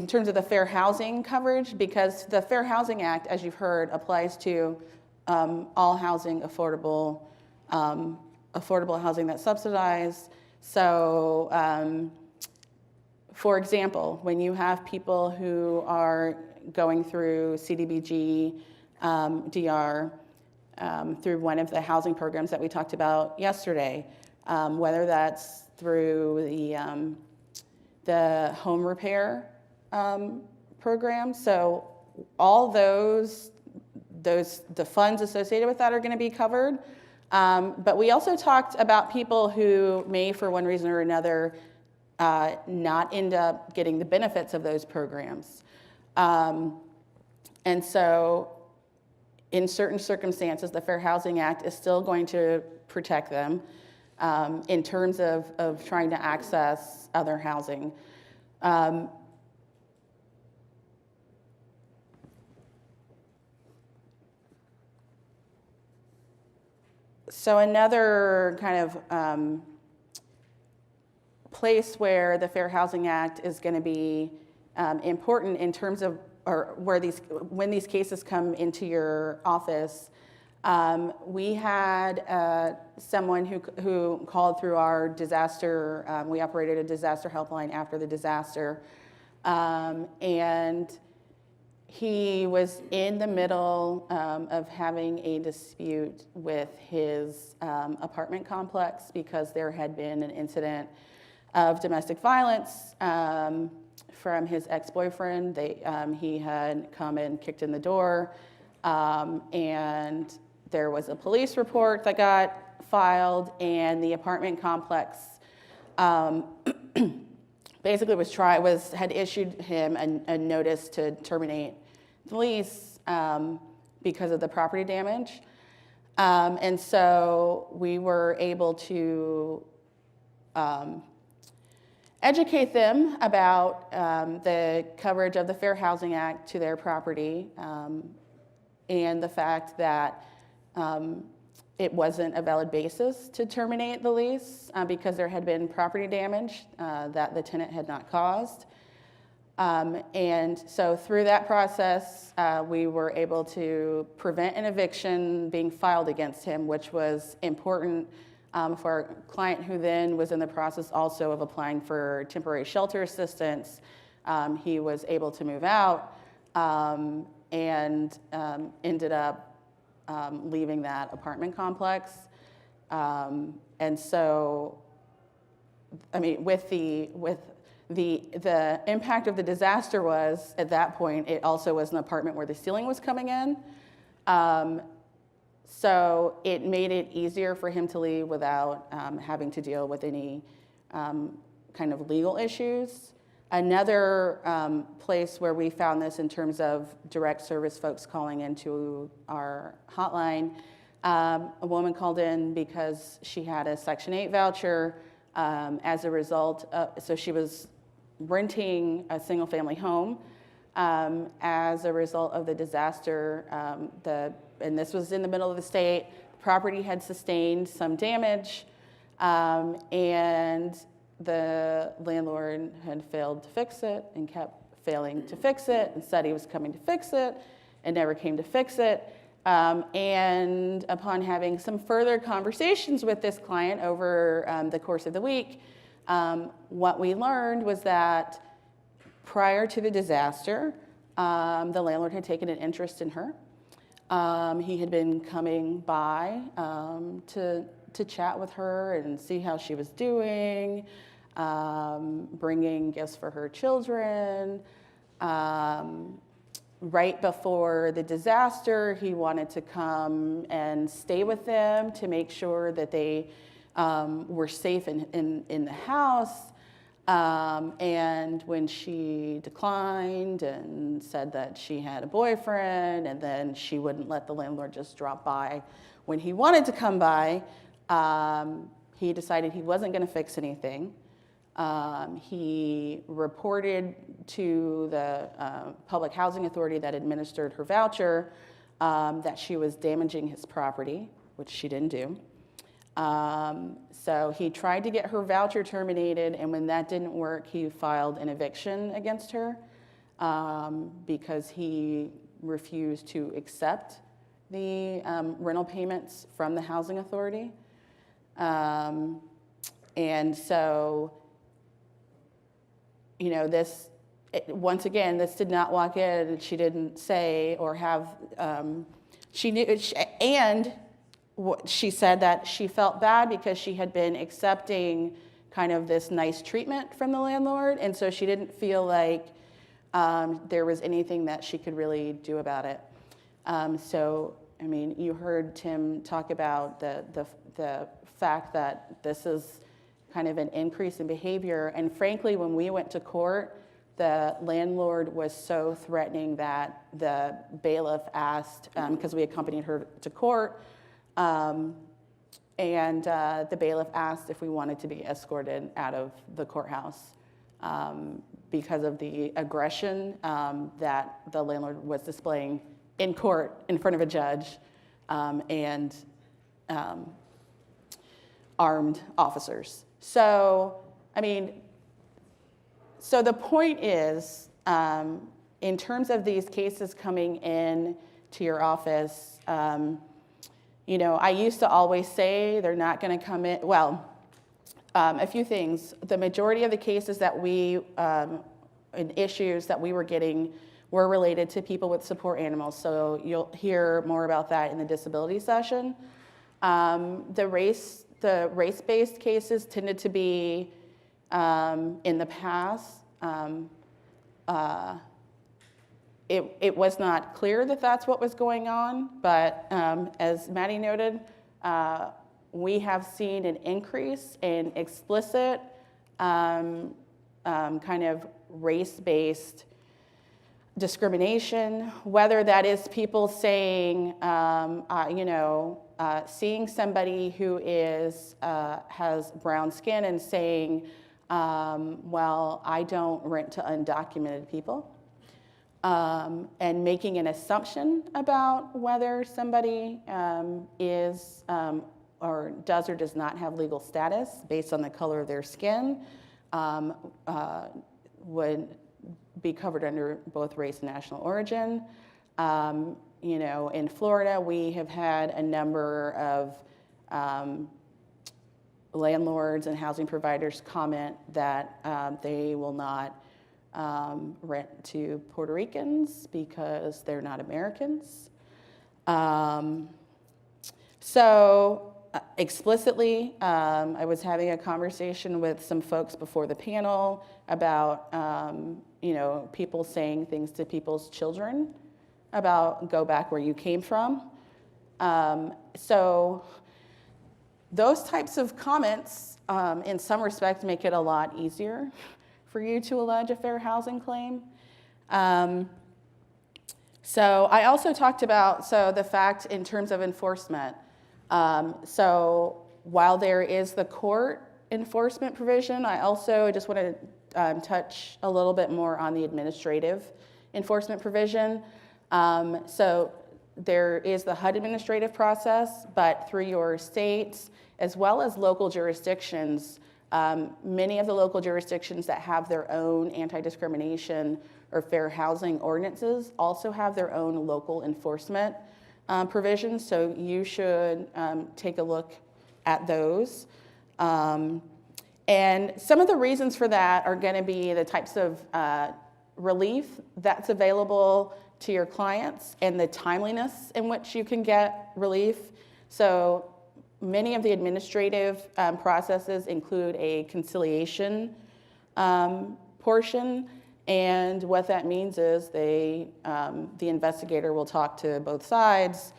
Speaker 1: terms of the Fair Housing coverage, because the Fair Housing Act, as you've heard, applies to all housing, affordable housing that's subsidized. So, for example, when you have people who are going through CDBG, DR, through one of the housing programs that we talked about yesterday, whether that's through the home repair program. So all the funds associated with that are going to be covered. But we also talked about people who may, for one reason or another, not end up getting the benefits of those programs. And so in certain circumstances, the Fair Housing Act is still going to protect them in terms of trying to access other housing. So another kind of place where the Fair Housing Act is going to be important in terms of, or where when these cases come into your office, we had someone who called through our disaster. We operated a disaster helpline after the disaster, and he was in the middle of having a dispute with his apartment complex because there had been an incident of domestic violence from his ex-boyfriend. He had come and kicked in the door, and there was a police report that got filed, and the apartment complex basically had issued him a notice to terminate the lease because of the property damage. And so we were able to educate them about the coverage of the Fair Housing Act to their property, and the fact that it wasn't a valid basis to terminate the lease because there had been property damage that the tenant had not caused. And so through that process, we were able to prevent an eviction being filed against him, which was important for our client, who then was in the process also of applying for temporary shelter assistance. He was able to move out and ended up leaving that apartment complex. And so, I mean, with the impact of the disaster was, at that point, it also was an apartment where the ceiling was coming in. So it made it easier for him to leave without having to deal with any kind of legal issues. Another place where we found this in terms of direct service folks calling into our hotline, a woman called in because she had a Section 8 voucher as a result of, so she was renting a single family home as a result of the disaster. And this was in the middle of the state. The property had sustained some damage, and the landlord had failed to fix it and kept failing to fix it and said he was coming to fix it and never came to fix it. And upon having some further conversations with this client over the course of the week, what we learned was that prior to the disaster, the landlord had taken an interest in her. He had been coming by to chat with her and see how she was doing, bringing gifts for her children. Right before the disaster, he wanted to come and stay with them to make sure that they were safe in the house. And when she declined and said that she had a boyfriend, and then she wouldn't let the landlord just drop by when he wanted to come by, he decided he wasn't going to fix anything. He reported to the public housing authority that administered her voucher that she was damaging his property, which she didn't do. So he tried to get her voucher terminated, and when that didn't work, he filed an eviction against her because he refused to accept the rental payments from the housing authority. And so, you know, once again, this did not walk in. She didn't say or have, she knew, and she said that she felt bad because she had been accepting kind of this nice treatment from the landlord, and so she didn't feel like there was anything that she could really do about it. So, I mean, you heard Tim talk about the fact that this is kind of an increase in behavior, and frankly, when we went to court, the landlord was so threatening that the bailiff asked, because we accompanied her to court, and the bailiff asked if we wanted to be escorted out of the courthouse because of the aggression that the landlord was displaying in court in front of a judge and armed officers. So, I mean, so the point is, in terms of these cases coming in to your office, you know, I used to always say they're not going to come in. Well, a few things. The majority of the cases that and issues that we were getting were related to people with support animals. So you'll hear more about that in the disability session. The race-based cases tended to be, in the past, it was not clear that that's what was going on, but as Maddie noted, we have seen an increase in explicit kind of race-based discrimination, whether that is people saying, you know, seeing somebody who has brown skin and saying, well, I don't rent to undocumented people, and making an assumption about whether somebody is or does or does not have legal status based on the color of their skin would be covered under both race and national origin. You know, in Florida, we have had a number of landlords and housing providers comment that they will not rent to Puerto Ricans because they're not Americans. So explicitly, I was having a conversation with some folks before the panel about you know, people saying things to people's children about go back where you came from. So those types of comments, in some respects, make it a lot easier for you to allege a fair housing claim. So I also talked about the fact in terms of enforcement. So while there is the court enforcement provision, I also just want to touch a little bit more on the administrative enforcement provision. So there is the HUD administrative process, but through your states as well as local jurisdictions, many of the local jurisdictions that have their own anti-discrimination or fair housing ordinances also have their own local enforcement provisions, so you should take a look at those. And some of the reasons for that are going to be the types of relief that's available to your clients and the timeliness in which you can get relief. So many of the administrative processes include a conciliation portion, and what that means is the investigator will talk to both sides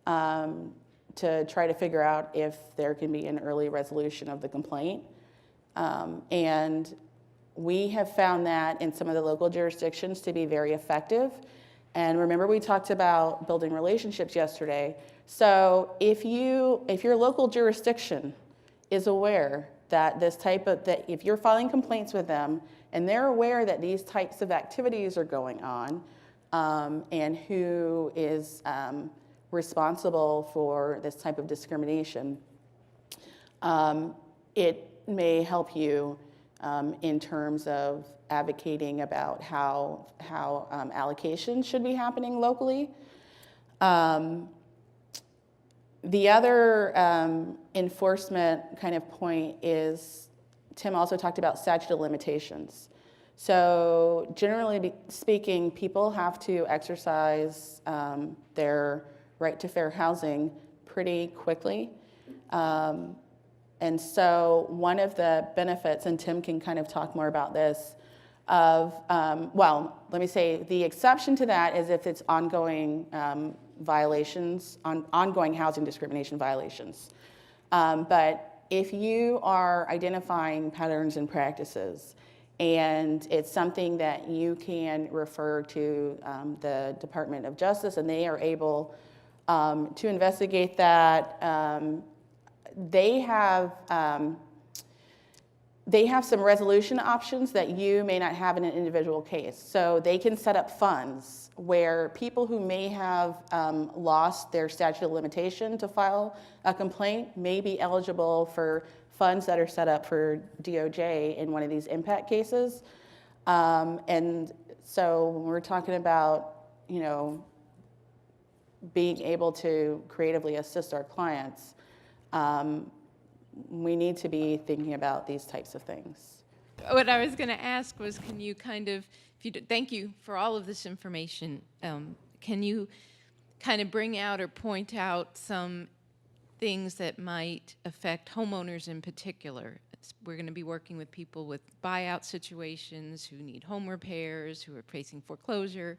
Speaker 1: to try to figure out if there can be an early resolution of the complaint. And we have found that in some of the local jurisdictions to be very effective. And remember, we talked about building relationships yesterday. So if your local jurisdiction is aware that that if you're filing complaints with them and they're aware that these types of activities are going on, and who is responsible for this type of discrimination, it may help you in terms of advocating about how allocation should be happening locally. The other enforcement kind of point is, Tim also talked about statute of limitations. So generally speaking, people have to exercise their right to fair housing pretty quickly. And so one of the benefits, and Tim can kind of talk more about this, well, let me say the exception to that is if it's ongoing violations, ongoing housing discrimination violations. But if you are identifying patterns and practices, and it's something that you can refer to the Department of Justice, and they are able to investigate that. They have some resolution options that you may not have in an individual case. So they can set up funds where people who may have lost their statute of limitation to file a complaint may be eligible for funds that are set up for DOJ in one of these impact cases. And so when we're talking about, being able to creatively assist our clients, we need to be thinking about these types of things.
Speaker 3: What I was going to ask was, can you kind of, thank you for all of this information. Can you kind of bring out or point out some things that might affect homeowners in particular? We're going to be working with people with buyout situations, who need home repairs, who are facing foreclosure.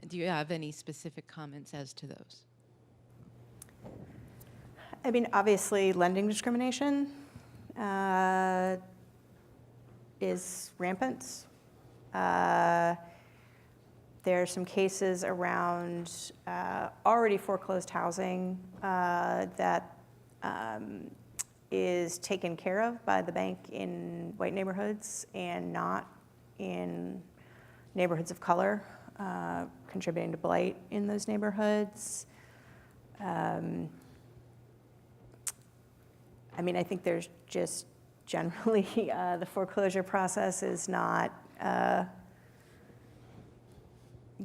Speaker 3: Do you have any specific comments as to those?
Speaker 4: I mean, obviously, lending discrimination is rampant. There are some cases around already foreclosed housing that is taken care of by the bank in white neighborhoods and not in neighborhoods of color, contributing to blight in those neighborhoods. I mean, I think there's just generally the foreclosure process is not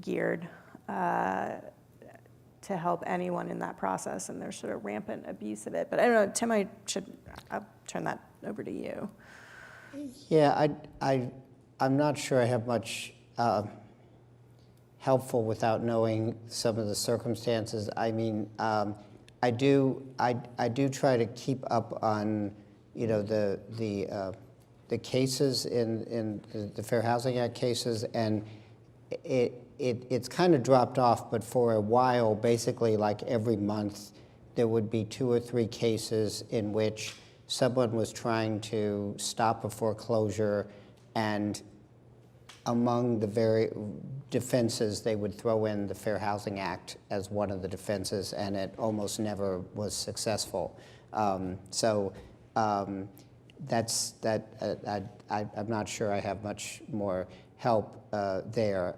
Speaker 4: geared to help anyone in that process, and there's sort of rampant abuse of it. But I don't know, Tim, I'll turn that over to you.
Speaker 2: Yeah, I'm not sure I have much helpful without knowing some of the circumstances. I mean, I do try to keep up on, the cases in the Fair Housing Act cases, and it's kind of dropped off. But for a while, basically, like every month, there would be 2 or 3 cases in which someone was trying to stop a foreclosure, and among the very defenses, they would throw in the Fair Housing Act as one of the defenses, and it almost never was successful. That's that. I'm not sure I have much more help there.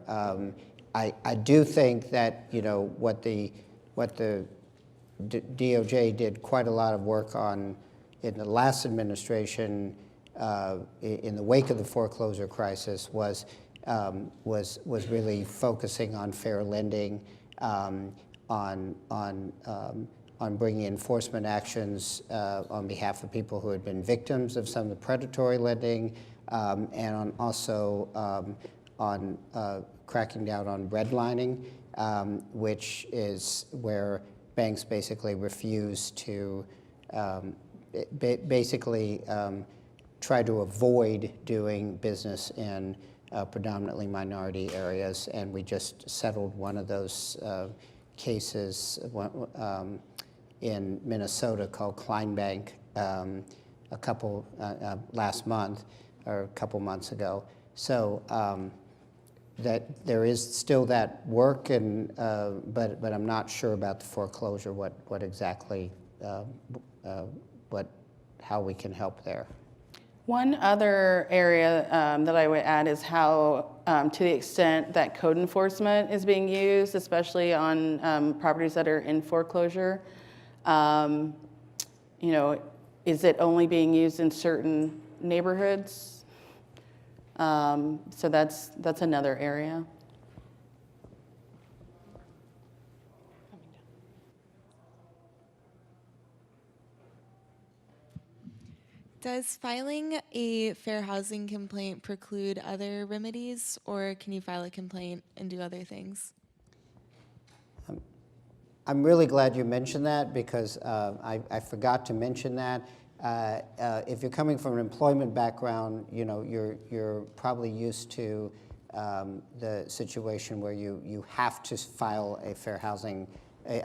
Speaker 2: I do think that what the DOJ did quite a lot of work on in the last administration. In the wake of the foreclosure crisis was really focusing on fair lending, on bringing enforcement actions on behalf of people who had been victims of some of the predatory lending, and on cracking down on redlining, which is where banks basically refuse to try to avoid doing business in predominantly minority areas, and we just settled one of those cases in Minnesota called Kleinbank last month or a couple months ago. So that there is still that work, and but I'm not sure about the foreclosure. What exactly how we can help there.
Speaker 1: One other area that I would add is how, to the extent that code enforcement is being used, especially on properties that are in foreclosure, is it only being used in certain neighborhoods? So that's another area.
Speaker 6: Does filing a fair housing complaint preclude other remedies, or can you file a complaint and do other things?
Speaker 2: I'm really glad you mentioned that because I forgot to mention that. If you're coming from an employment background, you're probably used to the situation where you have to file a fair housing.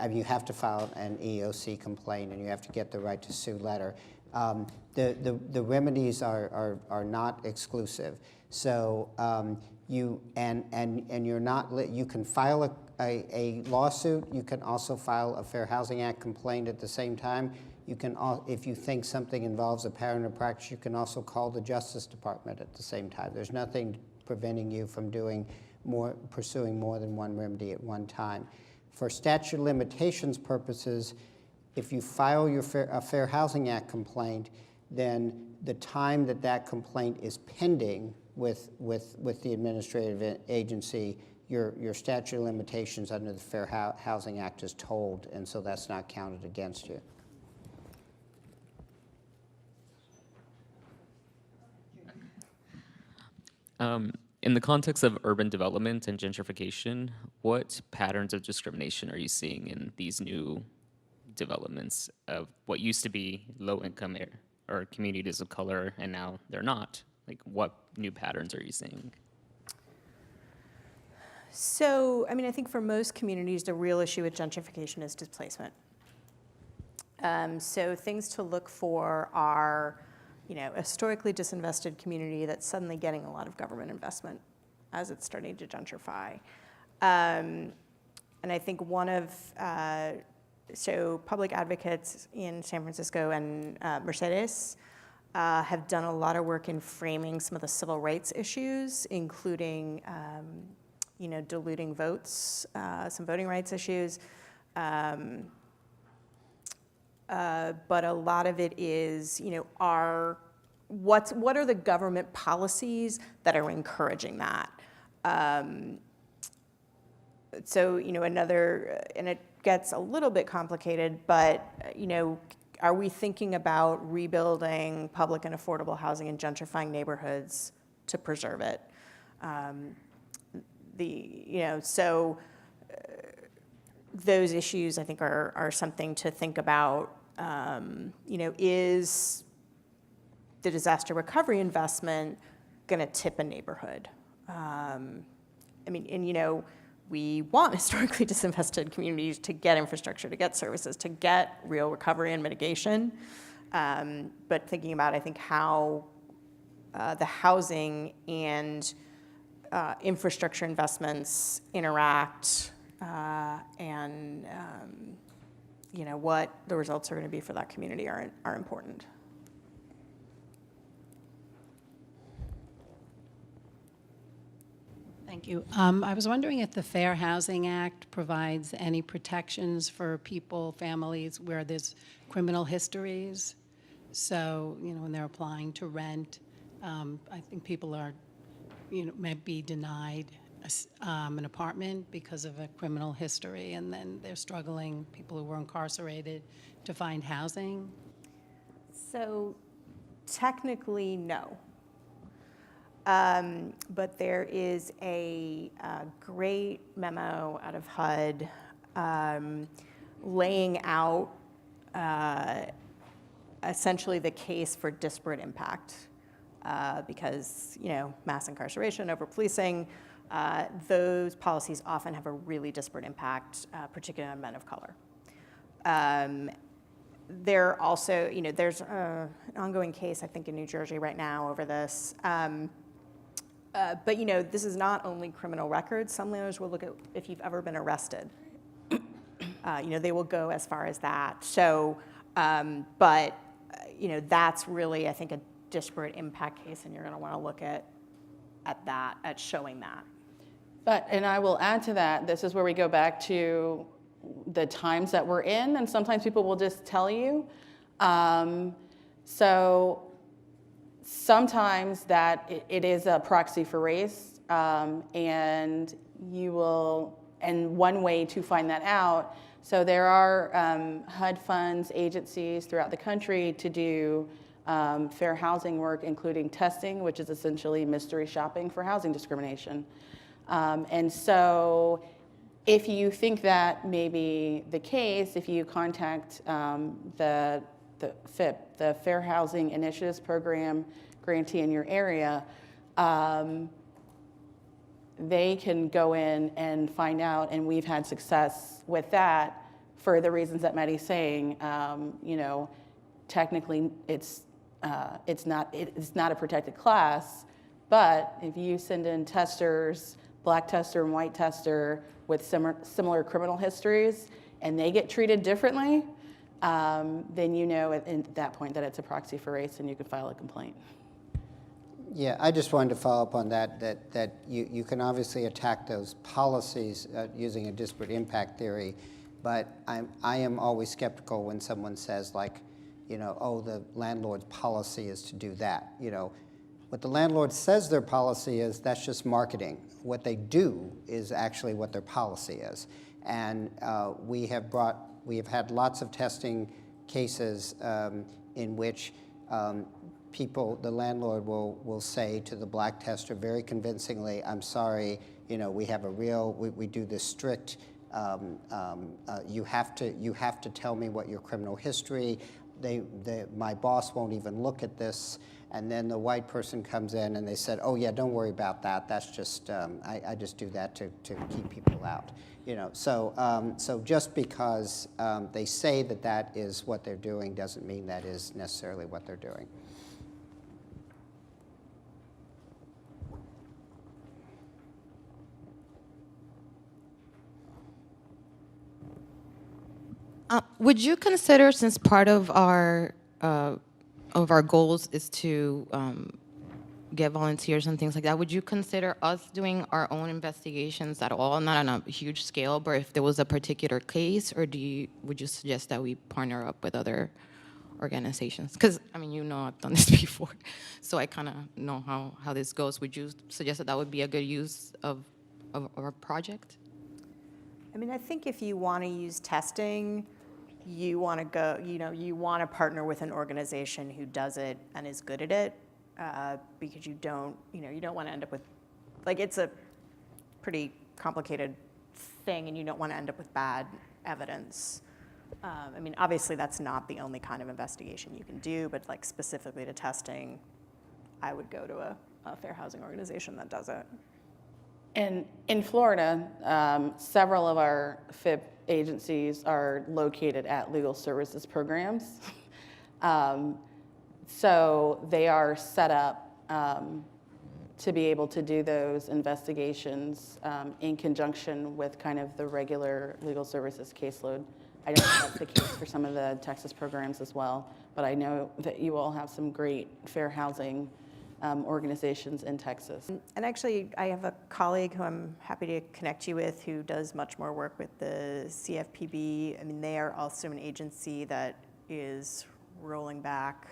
Speaker 2: You have to file an EEOC complaint and you have to get the right to sue letter. The remedies are not exclusive. So you're not you can file a lawsuit. You can also file a Fair Housing Act complaint at the same time. You can, if you think something involves a pattern of practice, you can also call the Justice Department at the same time. There's nothing preventing you from pursuing more than one remedy at one time. For statute of limitations purposes, if you file a Fair Housing Act complaint, then the time that complaint is pending with the administrative agency, your statute of limitations under the Fair Housing Act is tolled, and so that's not counted against you.
Speaker 7: In the context of urban development and gentrification, what patterns of discrimination are you seeing in these new developments of what used to be low-income or communities of color, and now they're not? Like, what new patterns are you seeing?
Speaker 4: So, I think for most communities, the real issue with gentrification is displacement. So things to look for are, a historically disinvested community that's suddenly getting a lot of government investment as it's starting to gentrify. And I think so public advocates in San Francisco and Mercedes have done a lot of work in framing some of the civil rights issues, including diluting votes, some voting rights issues. But a lot of it is, what are the government policies that are encouraging that? So, and it gets a little bit complicated, but, are we thinking about rebuilding public and affordable housing in gentrifying neighborhoods to preserve it? Those issues, I think, are something to think about. Is the disaster recovery investment going to tip a neighborhood? We want historically disinvested communities to get infrastructure, to get services, to get real recovery and mitigation. But thinking about, I think, how the housing and infrastructure investments interact, and what the results are going to be for that community are important.
Speaker 8: Thank you. I was wondering if the Fair Housing Act provides any protections for people, families where there's criminal histories. So, when they're applying to rent, I think people are, may be denied an apartment because of a criminal history, and then they're struggling, people who were incarcerated, to find housing.
Speaker 4: So, technically, no. But there is a great memo out of HUD laying out essentially the case for disparate impact because, mass incarceration, over-policing, those policies often have a really disparate impact, particularly on men of color. There also, there's an ongoing case, I think, in New Jersey right now over this. But this is not only criminal records. Some landlords will look at if you've ever been arrested. They will go as far as that. So, but that's really, I think, disparate impact case, and you're going to want to look at that, at showing that.
Speaker 1: But, and I will add to that, this is where we go back to the times that we're in, and sometimes people will just tell you. So sometimes that it is a proxy for race, and you will, and one way to find that out, so there are HUD funds, agencies throughout the country to do fair housing work, including testing, which is essentially mystery shopping for housing discrimination. And so if you think that may be the case, if you contact the FIP, the Fair Housing Initiatives Program grantee in your area, they can go in and find out, and we've had success with that for the reasons that Maddie's saying. You know, technically it's not a protected class, but if you send in testers, black tester and white tester with similar criminal histories, and they get treated differently, then you know at that point that it's a proxy for race, and you can file a complaint.
Speaker 2: Yeah, I just wanted to follow up on that you can obviously attack those policies using a disparate impact theory, but I am always skeptical when someone says, like, you know, oh, the landlord's policy is to do that. You know, what the landlord says their policy is, that's just marketing. What they do is actually what their policy is. And we have had lots of testing cases in which the landlord will say to the black tester very convincingly, I'm sorry, you know, we have we do this strict, you have to tell me what your criminal history, my boss won't even look at this. And then the white person comes in and they said, oh yeah, don't worry about that. That's just, I just do that to keep people out. You know, so just because they say that is what they're doing doesn't mean that is necessarily what they're doing.
Speaker 9: Would you consider, since part of our goals is to get volunteers and things like that, would you consider us doing our own investigations at all? Not on a huge scale, but if there was a particular case, or would you suggest that we partner up with other organizations? Because, I mean, you know I've done this before, so I kind of know how this goes. Would you suggest that would be a good use of our project?
Speaker 4: I mean, I think if you want to use testing, you want to go, you want to partner with an organization who does it and is good at it, because you don't want to end up with, like, it's a pretty complicated thing, and you don't want to end up with bad evidence. I mean, obviously that's not the only kind of investigation you can do, but like specifically to testing, I would go to a fair housing organization that does it.
Speaker 1: And in Florida, several of our FIP agencies are located at legal services programs. So they are set up to be able to do those investigations in conjunction with kind of the regular legal services caseload. I don't know if that's the case for some of the Texas programs as well, but I know that you all have some great fair housing organizations in Texas.
Speaker 4: And actually, I have a colleague who I'm happy to connect you with who does much more work with the CFPB. I mean, they are also an agency that is rolling back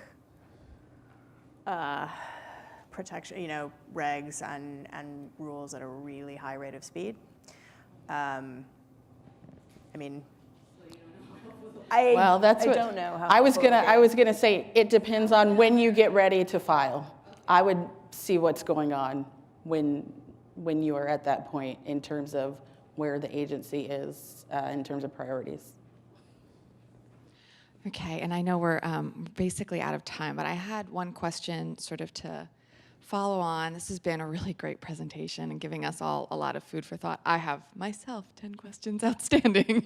Speaker 4: protection, regs and rules at a really high rate of speed. I mean, I don't know how.
Speaker 1: I was gonna say it depends on when you get ready to file. I would see what's going on when you are at that point in terms of where the agency is in terms of priorities.
Speaker 10: Okay, and I know we're basically out of time, but I had one question sort of to follow on. This has been a really great presentation and giving us all a lot of food for thought. I have myself 10 questions outstanding,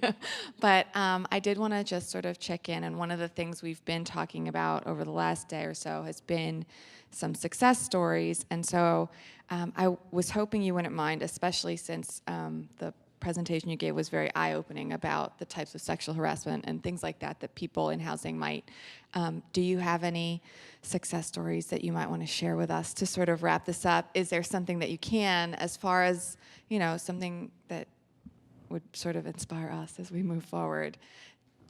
Speaker 10: but I did want to just sort of check in, and one of the things we've been talking about over the last day or so has been some success stories, and so I was hoping you wouldn't mind, especially since the presentation you gave was very eye-opening about the types of sexual harassment and things like that that people in housing might. Do you have any success stories that you might want to share with us to sort of wrap this up? Is there something that you can, as far as, you know, something that would sort of inspire us as we move forward?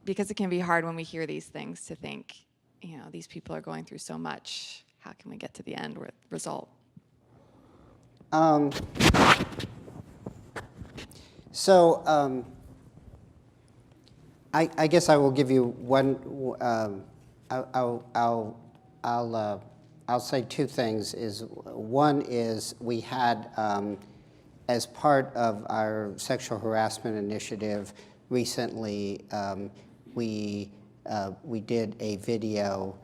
Speaker 10: Because it can be hard when we hear these things to think, you know, these people are going through so much. How can we get to the end result?
Speaker 2: I guess I will give you one. I'll say two things. One is we had, as part of our sexual harassment initiative recently, we did a video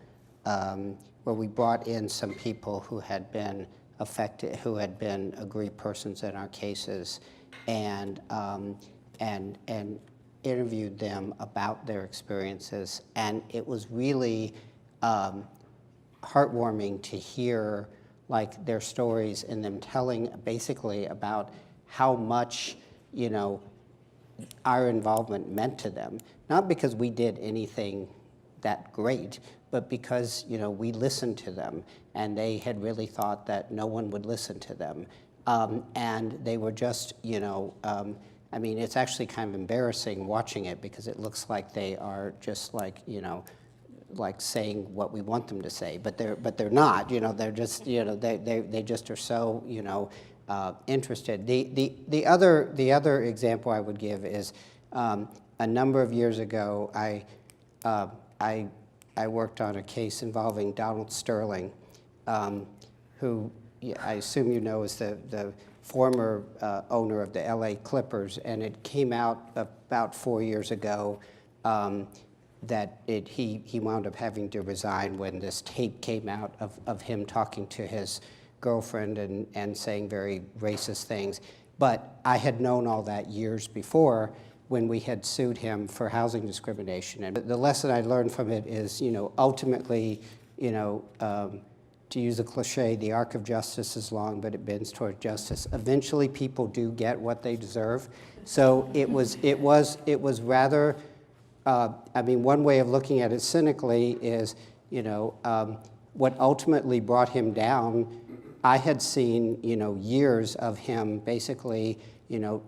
Speaker 2: where we brought in some people who had been affected, who had been aggrieved persons in our cases, and interviewed them about their experiences. And it was really heartwarming to hear like their stories and them telling basically about how much, you know, our involvement meant to them. Not because we did anything that great, but because, you know, we listened to them, and they had really thought that no one would listen to them. And they were just, you know, I mean, it's actually kind of embarrassing watching it because it looks like they are just like, you know, like saying what we want them to say, but they're not. You know, they're just, you know, they just are so, you know, interested. The other example I would give is a number of years ago, I worked on a case involving Donald Sterling, who I assume you know is the former owner of the LA Clippers, and it came out about 4 years ago that he wound up having to resign when this tape came out of him talking to his girlfriend and saying very racist things. But I had known all that years before when we had sued him for housing discrimination. And the lesson I learned from it is, you know, ultimately, you know, to use a cliche, the arc of justice is long, but it bends toward justice. Eventually, people do get what they deserve. So it was rather, I mean, one way of looking at it cynically is, you know, what ultimately brought him down. I had seen, you know, years of him basically, you know,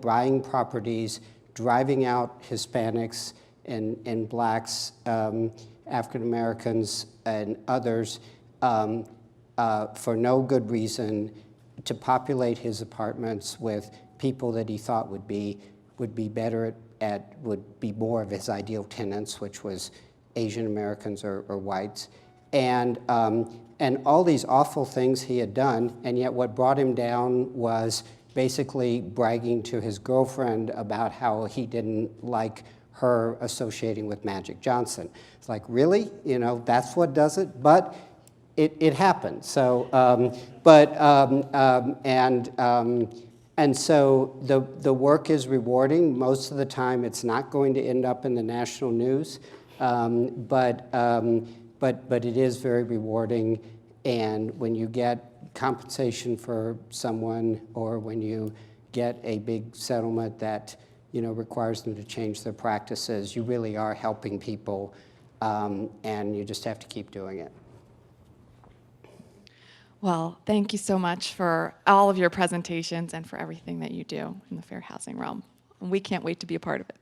Speaker 2: buying properties, driving out Hispanics and blacks, African Americans, and others for no good reason, to populate his apartments with people that he thought would be better would be more of his ideal tenants, which was Asian Americans or whites, and all these awful things he had done, and yet what brought him down was basically bragging to his girlfriend about how he didn't like her associating with Magic Johnson. It's like, really? You know, that's what does it? But it happened. So, and so the work is rewarding. Most of the time, it's not going to end up in the national news, but it is very rewarding. And when you get compensation for someone, or when you get a big settlement that, you know, requires them to change their practices, you really are helping people, and you just have to keep doing it.
Speaker 10: Well, thank you so much for all of your presentations and for everything that you do in the fair housing realm. And we can't wait to be a part of it.